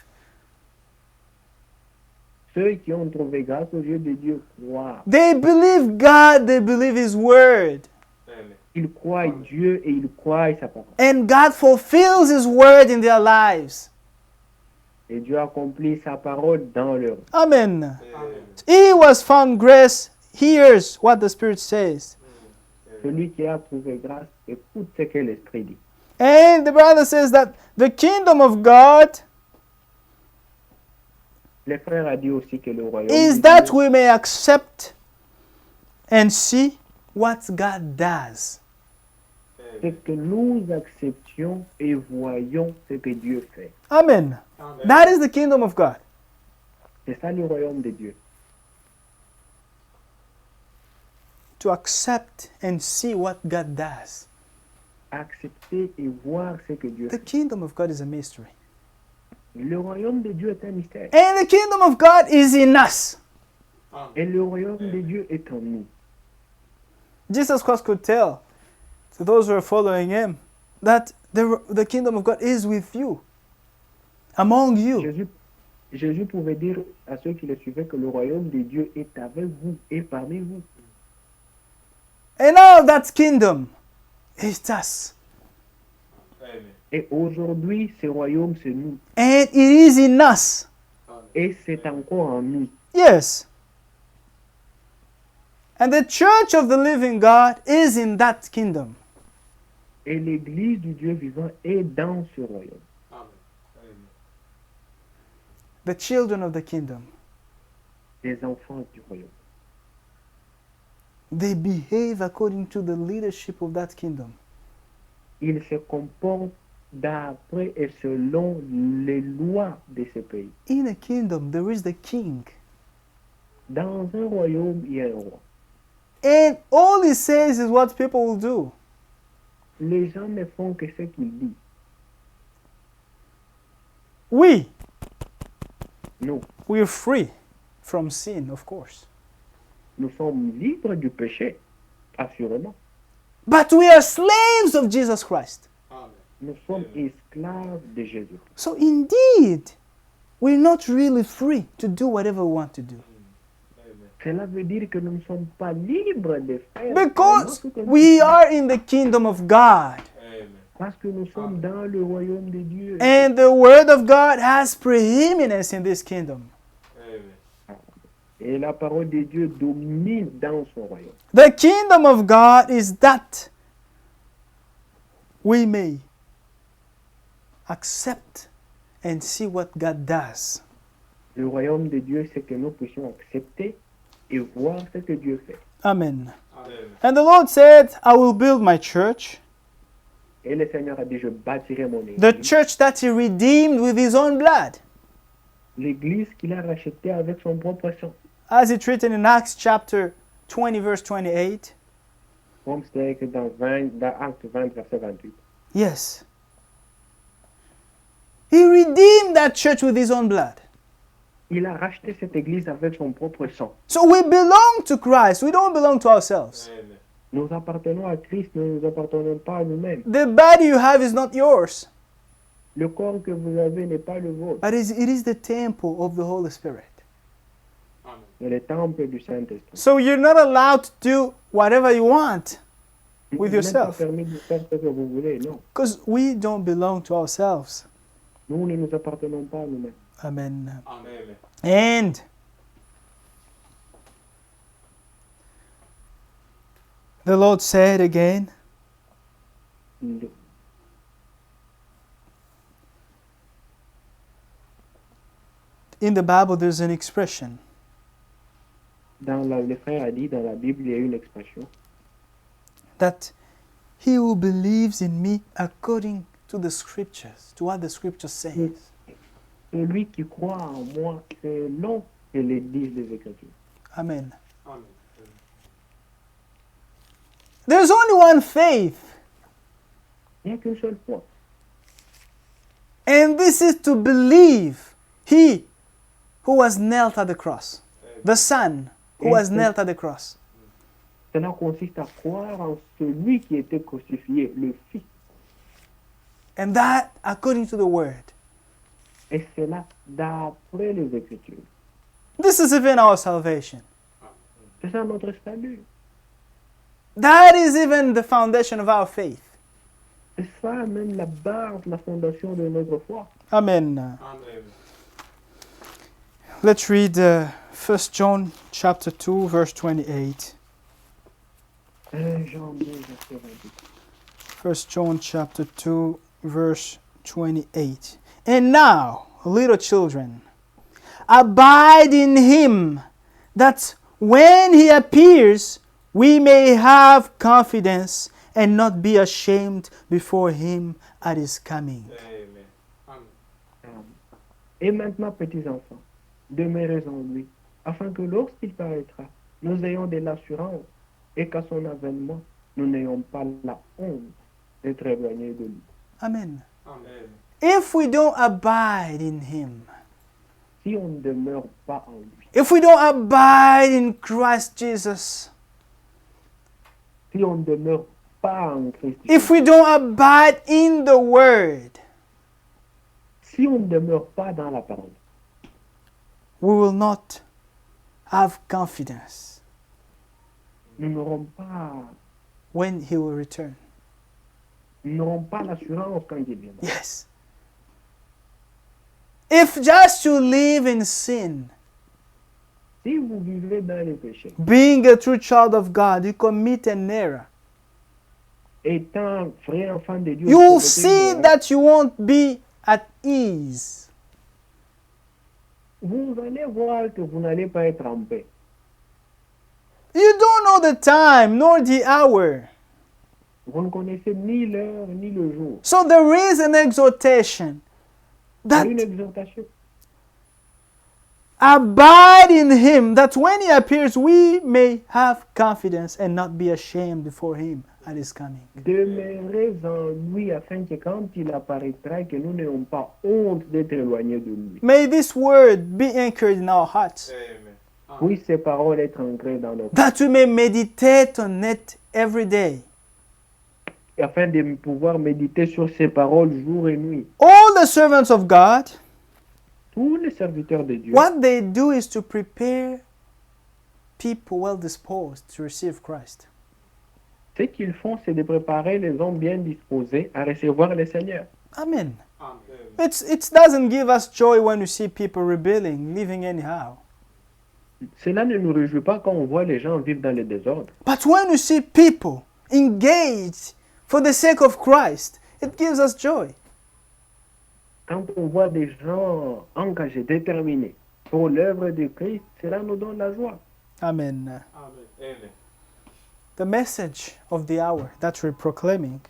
Ceux qui ont trouvé grâce aux yeux de Dieu croient. They believe God, they believe His word. Amen. Ils croient Dieu et ils croient sa parole. And God fulfills His word in their lives. Et Dieu accomplit sa parole dans leur vie. Amen. Amen. He was found grace, hears what the Spirit says. Celui qui a trouvé grâce, écoute ce que l'Esprit dit. And the brother says that the kingdom of God Le frère a dit aussi que le royaume is de that Dieu, we may accept and see what God does. c'est que nous acceptions et voyons ce que Dieu fait. Amen. Amen. That is the kingdom of God. C'est ça le royaume de Dieu. To accept and see what God does. Accepter et voir ce que Dieu The fait. kingdom of God is a mystery. Le royaume de Dieu est un mystère. And the kingdom of God is in us. Et le royaume de Dieu est en nous. Jesus Christ could tell to those who are following Him that the kingdom of God is with you, among you. Jésus pouvait dire à ceux qui le suivaient que le royaume de Dieu est avec vous et parmi vous. And now that kingdom is us. Amen. Et aujourd'hui, ce royaume, c'est nous. And it is in us. Et c'est encore en nous. Yes. And the church of the living God is in that kingdom. Et l'église du Dieu vivant est dans ce royaume. Amen. Amen. The children of the kingdom, Les enfants du royaume. they behave according to the leadership of that kingdom. Ils se comportent d'après et selon les lois de ce pays. In a kingdom, there is the king. Dans un royaume, il y a un roi. And all he says is what people will do. Les gens ne font que ce qu'il dit. We Nous, are free from sin, of course. nous sommes libres du péché, assurément. But we are slaves of Jesus Christ. Amen. Nous sommes esclaves de Jésus. So indeed, we're not really free to do whatever we want to do. Amen. Cela veut dire que nous ne sommes pas libres de faire Because vraiment ce que nous we voulons. are in the kingdom of God. Amen. Parce que nous sommes dans le royaume de Dieu. And the word of God has preeminence in this kingdom. Amen. Et la parole de Dieu domine dans son royaume. The kingdom of God is that we may accept and see what God does. Le royaume de Dieu, c'est que nous puissions accepter et voir ce que Dieu fait. Amen. Amen. And the Lord said, I will build my church, Et le Seigneur a dit, je bâtirai mon the église. church that He redeemed with His own blood. L'église qu'il a rachetée avec son propre sang. As it's written in Acts chapter 20, verse 28. Comme c'est écrit dans Acte 20, verset 28. Yes. He redeemed that church with His own blood. Il a racheté cette église avec son propre sang. So we belong to Christ. We don't belong to ourselves. Amen. Nous appartenons à Christ, nous ne nous appartenons pas à nous-mêmes. The body you have is not yours, Le corps que vous avez n'est pas le vôtre, but it is the temple of the Holy Spirit. Amen. mais le temple du Saint-Esprit. So you're not allowed to do whatever you want with Il n'est même pas yourself, permis de faire ce que vous voulez, non. because we don't belong to ourselves. Nous ne nous appartenons pas à nous-mêmes. Amen. Amen. And the Lord said again, Le- In the Bible, there's an expression Le frère a dit, dans la Bible, il y a une expression. that he who believes in me according to the scriptures, to what the scripture says. Celui qui croit en moi, selon que les disent les Écritures. Amen. Amen. There's only one faith, Il n'y a qu'une seule foi. and this is to believe he who was nailed at the cross, the Son who was nailed at the cross. Cela consiste à croire en celui qui était crucifié, le Fils. And that according to the word. Et cela d'après les Écritures. This is even our salvation. C'est ça notre salut. That is even the foundation of our faith. C'est ça même la base, la fondation de notre foi. Amen. Amen. Let's read 1 John chapter 2 verse 28. 1 Jean 2, verset 28. 1 John chapter 2 verse 28. And now, little children, abide in him, that when he appears, we may have confidence and not be ashamed before him at his coming. Amen. Amen. Et maintenant, petits enfants, demeurez en lui, afin que lorsqu'il paraîtra, nous ayons de l'assurance et qu'à son avènement, nous n'ayons pas la honte d'être éloignés de lui. Amen. Amen. If we don't abide in him, Si on ne demeure pas en lui, if we don't abide in Christ Jesus, si on ne demeure pas en Christ, if we don't abide in the word, si on ne demeure pas dans la parole, we will not have confidence nous n'aurons pas, when he will return. l'assurance quand il viendra. Yes. If just you live in sin, Si vous vivez dans les péchés, being a true child of God, you commit an error. étant vrai enfant de Dieu, You'll vous commettez see une erreur. that you won't be at ease. Vous allez voir que vous n'allez pas être en paix. You don't know the time nor the hour. Vous ne connaissez ni l'heure ni le jour. So there is an exhortation Il y a that une exhortation. abide in him, that when he appears, we may have confidence and not be ashamed before him at his coming. Demeurez en lui afin que quand il apparaîtra, que nous n'ayons pas honte d'être éloignés de lui. May this word be anchored in our hearts, Amen. Puisse ces paroles être ancrées dans notre that we may meditate on it every day. afin de pouvoir méditer sur ces paroles jour et nuit. All the servants of God, Tous les serviteurs de Dieu, what they do is to prepare people well disposed to receive Christ. ce qu'ils font, c'est de préparer les hommes bien disposés à recevoir le Seigneur. Amen. Amen. It doesn't give us joy when we see people rebelling, living anyhow. Cela ne nous réjouit pas quand on voit les gens vivre dans le désordre. But when we see people engaged for the sake of Christ, it gives us joy. Quand on voit des gens engagés, déterminés pour l'œuvre de Christ, cela nous donne la joie. Amen. Amen. Amen. The message of the hour that we're proclaiming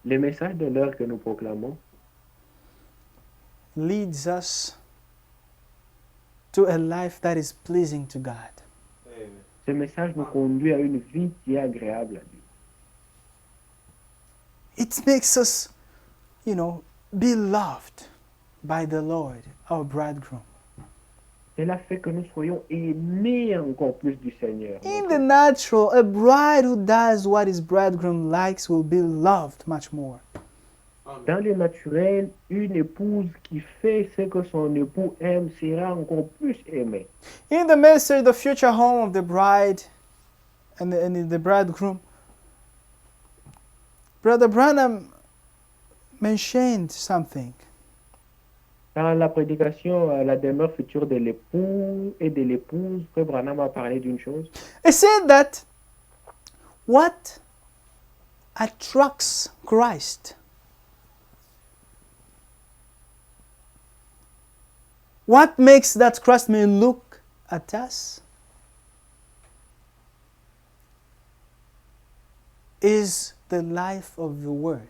Le message de l'heure que nous proclamons leads us to a life that is pleasing to God. Amen. ce message nous conduit à une vie qui est agréable à Dieu. It makes us, be loved by the Lord, our bridegroom. Cela fait que nous soyons aimés encore plus du Seigneur. In the natural, a bride who does what his bridegroom likes will be loved much more. Amen. Dans le naturel, une épouse qui fait ce que son époux aime sera encore plus aimée. In the ministry, the future home of the bride and the bridegroom, Brother Branham mentioned something. Dans la prédication à la demeure future de l'époux et de l'épouse, Frère Branham a parlé d'une chose. He said that what attracts Christ What makes that Christ may look at us is the life of the Word.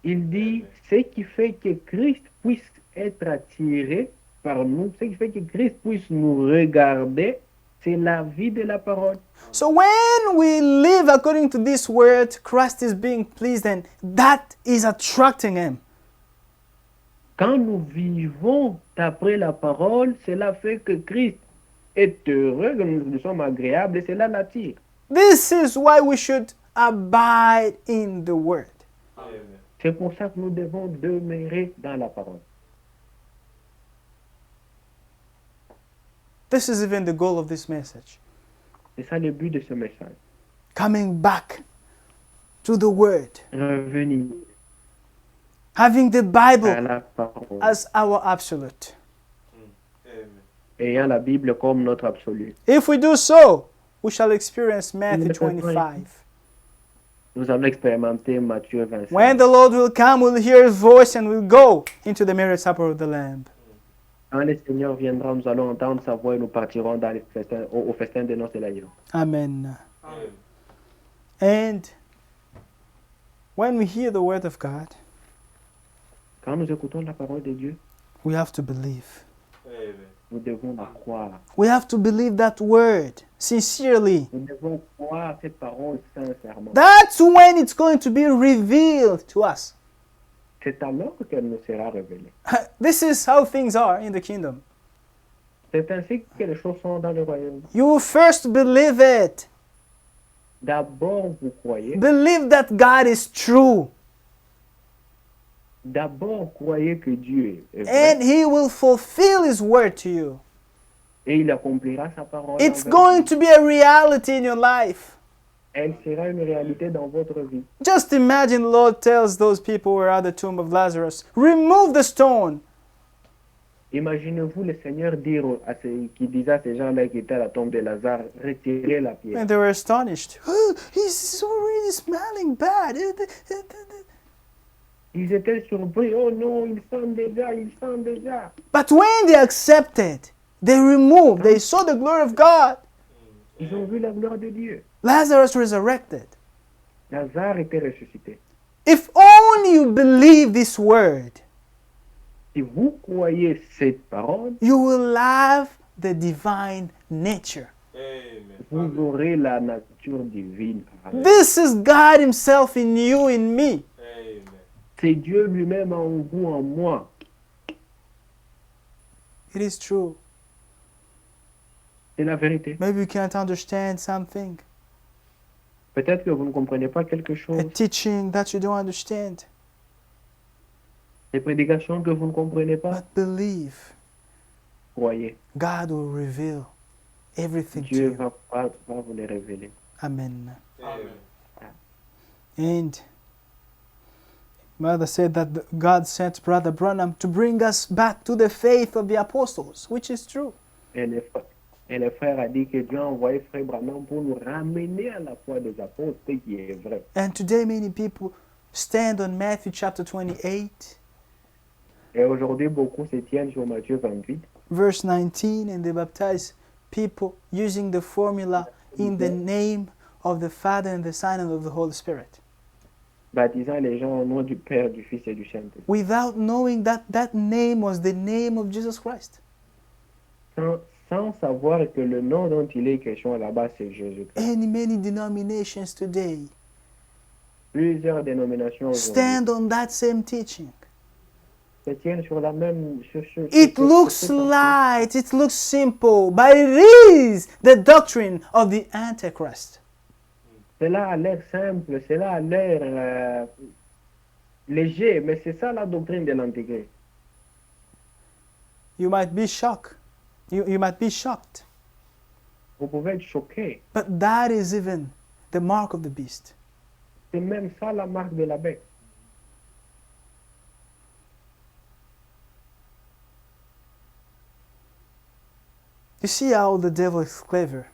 Il dit, ce qui fait que Christ puisse être attiré par nous, ce qui fait que Christ puisse nous regarder, c'est la vie de la parole. So when we live according to this Word, Christ is being pleased and that is attracting Him. Quand nous vivons d'après la parole, cela fait que Christ est heureux, que nous sommes agréables et cela l'attire. This is why we should abide in the Word. Amen. C'est pour ça que nous devons demeurer dans la parole. This is even the goal of this message. C'est ça le but de ce message. Coming back to the Word. Revenir Having the à Bible la parole. as our absolute. Amen. Ayant la Bible comme notre absolu. If we do so, we shall experience Matthew 25. Nous allons expérimenter Matthieu 25. When the Lord will come, we'll hear His voice and we'll go into the marriage supper of the Lamb. Quand le Seigneur viendra, nous allons entendre sa voix et nous partirons dans les festins, au festin de noces de l'agneau. Amen. Amen. And when we hear the Word of God, Quand nous écoutons la parole de Dieu, we have to believe. Amen. nous devons la croire. We have to believe that Word sincerely. Nous devons croire cette parole sincèrement. That's when it's going to be revealed to us. C'est alors qu'elle nous sera révélée. This is how things are in the kingdom. C'est ainsi que les choses sont dans le royaume. You first believe it. D'abord, vous croyez. Believe that God is true. D'abord, croyez que Dieu est vrai. And He will fulfill His word to you. Et il accomplira sa parole. It's envers going vous. to be a reality in your life. Elle sera une réalité dans votre vie. Just imagine the Lord tells those people who were at the tomb of Lazarus, remove the stone. Imaginez-vous le Seigneur dire à ceux qui disaient à ces gens-là qui étaient à la tombe de Lazare, retirez la pierre. And they were astonished. Oh, he's already smelling bad. Ils étaient surpris. Oh non, il sent déjà, il sent déjà. But when they accepted, they removed, they saw the glory of God. Ils ont vu la gloire de Dieu. Lazarus resurrected. Lazare était ressuscité. If only you believe this word, Si vous croyez cette parole, you will have the divine nature. Amen. vous aurez la nature divine. Amen. This is God Himself in you, in me. Amen. C'est Dieu lui-même en vous, en moi. It is true. C'est la vérité. Maybe you can't understand something, Peut-être que vous ne comprenez pas quelque a chose. teaching that you don't understand, Des prédications que vous ne comprenez pas. but believe. Croyez. God will reveal everything to Dieu you. va vous les révéler. Amen. Amen. And Mother said that God sent Brother Branham to bring us back to the faith of the apostles, which is true. Et le frère a dit que Dieu a envoyé frère Branham pour nous ramener à la foi des apôtres, ce qui est vrai. And today many people stand on Matthew chapter 28, Et aujourd'hui, beaucoup se tiennent sur Matthieu 28, verse 19, and they baptize people using the formula in the name of the Father and the Son and of the Holy Spirit, baptisant les gens au nom du Père, du Fils et du Saint-Esprit. without knowing that that name was the name of Jesus Christ. Sans savoir que le nom dont il est question là-bas, c'est Jésus-Christ. And many denominations today Plusieurs dénominations aujourd'hui stand on that same teaching. se tiennent sur la même... It looks light, it looks simple, but it is the doctrine of the Antichrist. Cela a l'air simple, cela a l'air léger, mais c'est ça la doctrine de l'Antéchrist. You might be shocked. You might be shocked. Vous pouvez être choqué. But that is even the mark of the beast. C'est même ça la marque de la bête. You see how the devil is clever,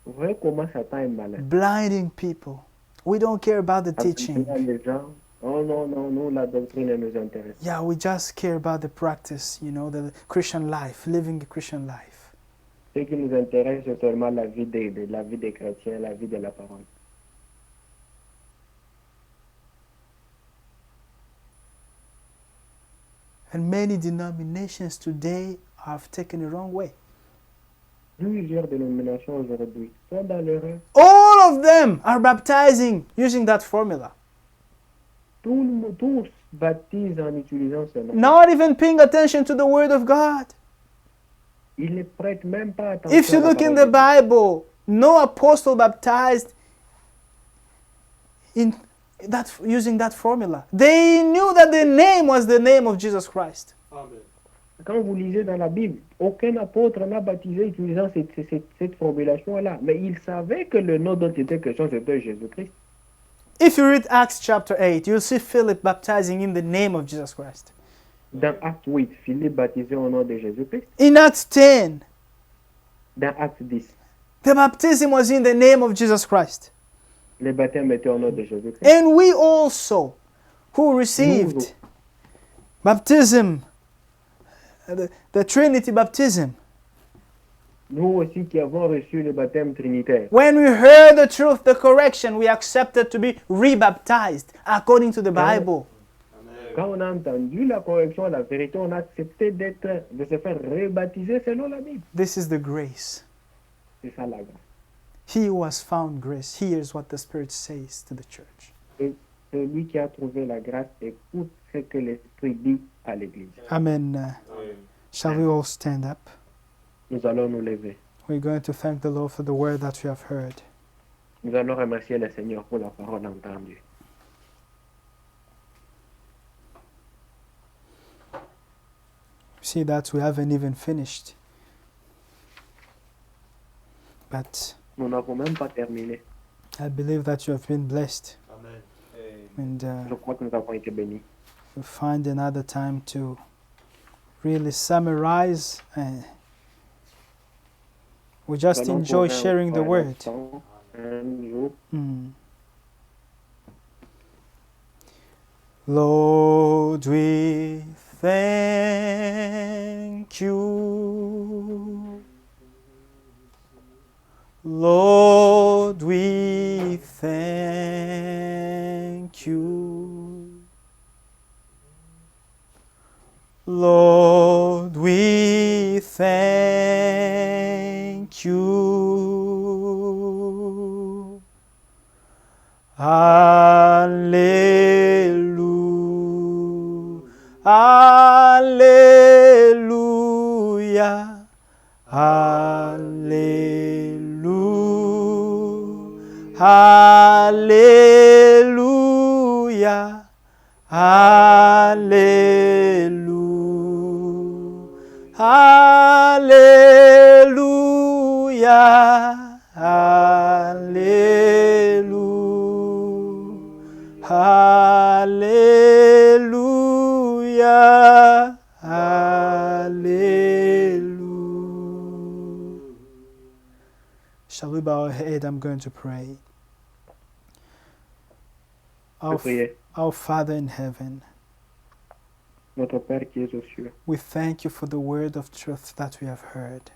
Vous voyez comment Satan est malin. blinding people. We don't care about the teaching. Les gens, Oh non, non, nous, la doctrine elle nous intéresse. Yeah, we just care about the practice, the Christian life, living a Christian life. Ce qui nous intéresse, c'est seulement la vie des chrétiens, la vie de la parole. And many denominations today have taken the wrong way. Plusieurs dénominations aujourd'hui sont dans l'erreur. All of them are baptizing using that formula, Tous baptisent en utilisant ce nom. not even paying attention to the Word of God. Ils ne prêtent même pas attention. If you à la look in parole the de Dieu. Bible, no apostle baptized in that using that formula. They knew that the name was the name of Jesus Christ. Amen. Quand vous lisez dans la Bible, aucun apôtre n'a baptisé utilisant cette formulation-là. Mais ils savaient que le nom dont il était question, c'était Jésus-Christ. If you read Acts chapter 8, you'll see Philip baptizing in the name of Jesus Christ. Dans Acte 8, Philippe baptisé au nom de Jésus-Christ. In Acts 10, Dans Acte 10, the baptism was in the name of Jesus Christ. le baptême était au nom de Jésus-Christ. And we also, who received baptism, the Trinity baptism, Nous aussi qui avons reçu le baptême trinitaire, when we heard the truth, the correction, we accepted to be rebaptized according to the Bible. Amen. quand on a entendu la correction, la vérité, on a accepté de se faire rebaptiser selon la Bible. This is the grace. C'est ça la grâce. He who has found grace hears what the Spirit says to the church. Et celui qui a trouvé la grâce écoute ce que l'Esprit dit à l'Église. Amen. Amen. Shall we all stand up? Nous allons nous lever. We're going to thank the Lord for the word that we have heard. Nous allons remercier le Seigneur pour la parole entendue. See that we haven't even finished. But Nous n'avons même pas terminé. I believe that you have been blessed. Amen. Amen. And Je crois que nous avons été bénis. we'll find another time to really summarize. We just Nous allons enjoy trouver sharing the un word. temps, un jour. Mm. Lord, we thank you. Lord, we thank you. Lord, we thank you. Hallelujah. Hallelujah. Hallelujah. Hallelujah. Hallelujah. Hallelujah. Hallelujah. Hallelujah. Hallelujah. Shall we bow our head? I'm going to pray. Je priais. Our Father in heaven, Notre Père qui es aux cieux, we thank you for the word of truth that we have heard.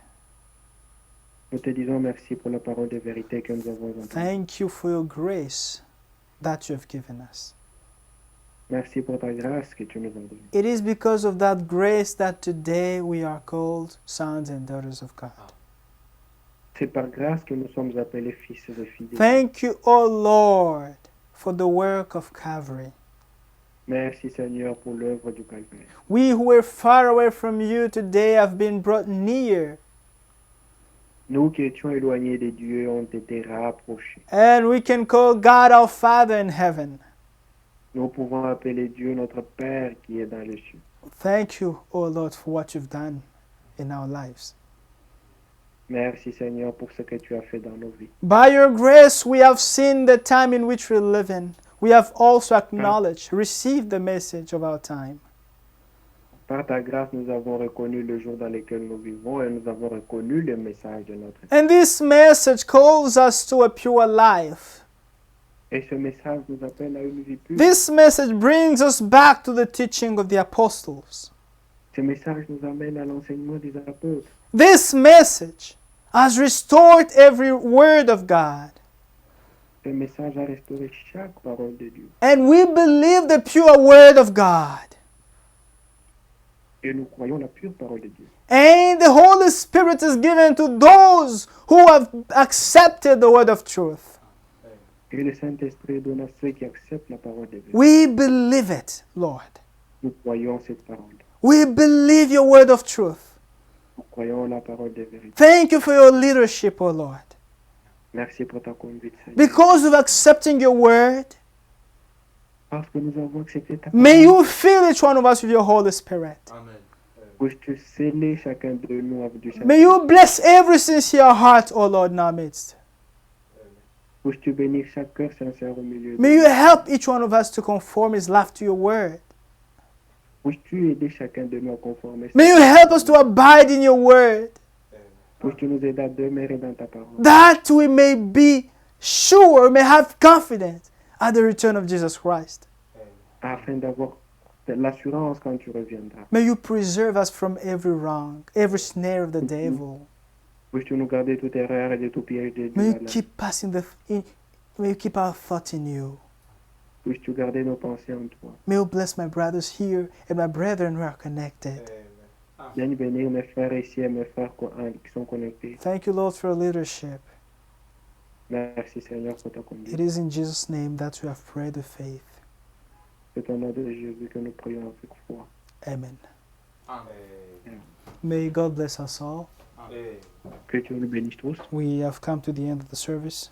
nous te disons merci pour la parole de vérité que nous avons entendue. Thank you for your grace that you have given us. Merci pour ta grâce que tu nous as donnée. It is because of that grace that today we are called sons and daughters of God. C'est par grâce que nous sommes appelés fils et filles. de Dieu. Thank you, O Lord, for the work of Calvary. Merci Seigneur pour l'œuvre du Calvaire. We who were far away from you today have been brought near, Nous qui étions éloignés de Dieu ont été rapprochés. and we can call God our Father in heaven. Nous pouvons appeler Dieu notre Père qui est dans les cieux. Thank you, O Lord, for what you've done in our lives. Merci Seigneur pour ce que tu as fait dans nos vies. By your grace, we have seen the time in which we live in. We have also acknowledged, received the message of our time. Par ta grâce, nous avons reconnu le jour dans lequel nous vivons et nous avons reconnu le message de notre vie. And this message calls us to a pure life. Et ce message nous appelle à une vie pure. This message brings us back to the teaching of the apostles. Ce message nous amène à l'enseignement des apôtres. This message has restored every word of God. Ce message a restauré chaque parole de Dieu. And we believe the pure word of God. Et nous croyons la pure parole de Dieu. And the Holy Spirit is given to those who have accepted the word of truth. Et le Saint-Esprit donne à ceux qui acceptent la parole de Dieu. We believe it, Lord. Nous croyons cette parole. We believe your word of truth. Nous croyons la parole de vérité. Thank you for your leadership, O Lord. Merci pour ta conduite, Seigneur. Because of accepting your word, Parce que nous avons accepté ta may parole. you fill each one of us with your Holy Spirit. Amen. Puisses-tu sceller chacun de nous avec du May Saint-Esprit. you bless every sincere heart, O Lord, in our midst. Puisses-tu bénir chaque cœur sincère au milieu de May you nous. help each one of us to conform his life to your word. Puisses-tu aider chacun de nous à conformer. May you help us to abide in your word, Puisses-tu nous aider à demeurer dans ta parole. that we may be sure, we may have confidence at the return of Jesus Christ. Afin d'avoir l'assurance quand tu reviendras. May you preserve us from every wrong, every snare of the devil. Puisses-tu nous garder toute erreur et de tout piège de May you Dieu. keep us may you keep our thought in you. Puisses-tu garder nos pensées en toi. May you bless my brothers here and my brethren who are connected. Viens bénir mes frères ici et mes frères qui sont connectés. Thank you, Lord, for your leadership. Merci Seigneur pour ta It conduite. is in Jesus' name that we have prayed with faith. C'est au nom de Jésus que nous prions avec foi. Amen. Amen. May God bless us all. Amen. Que Dieu nous bénisse tous. We have come to the end of the service.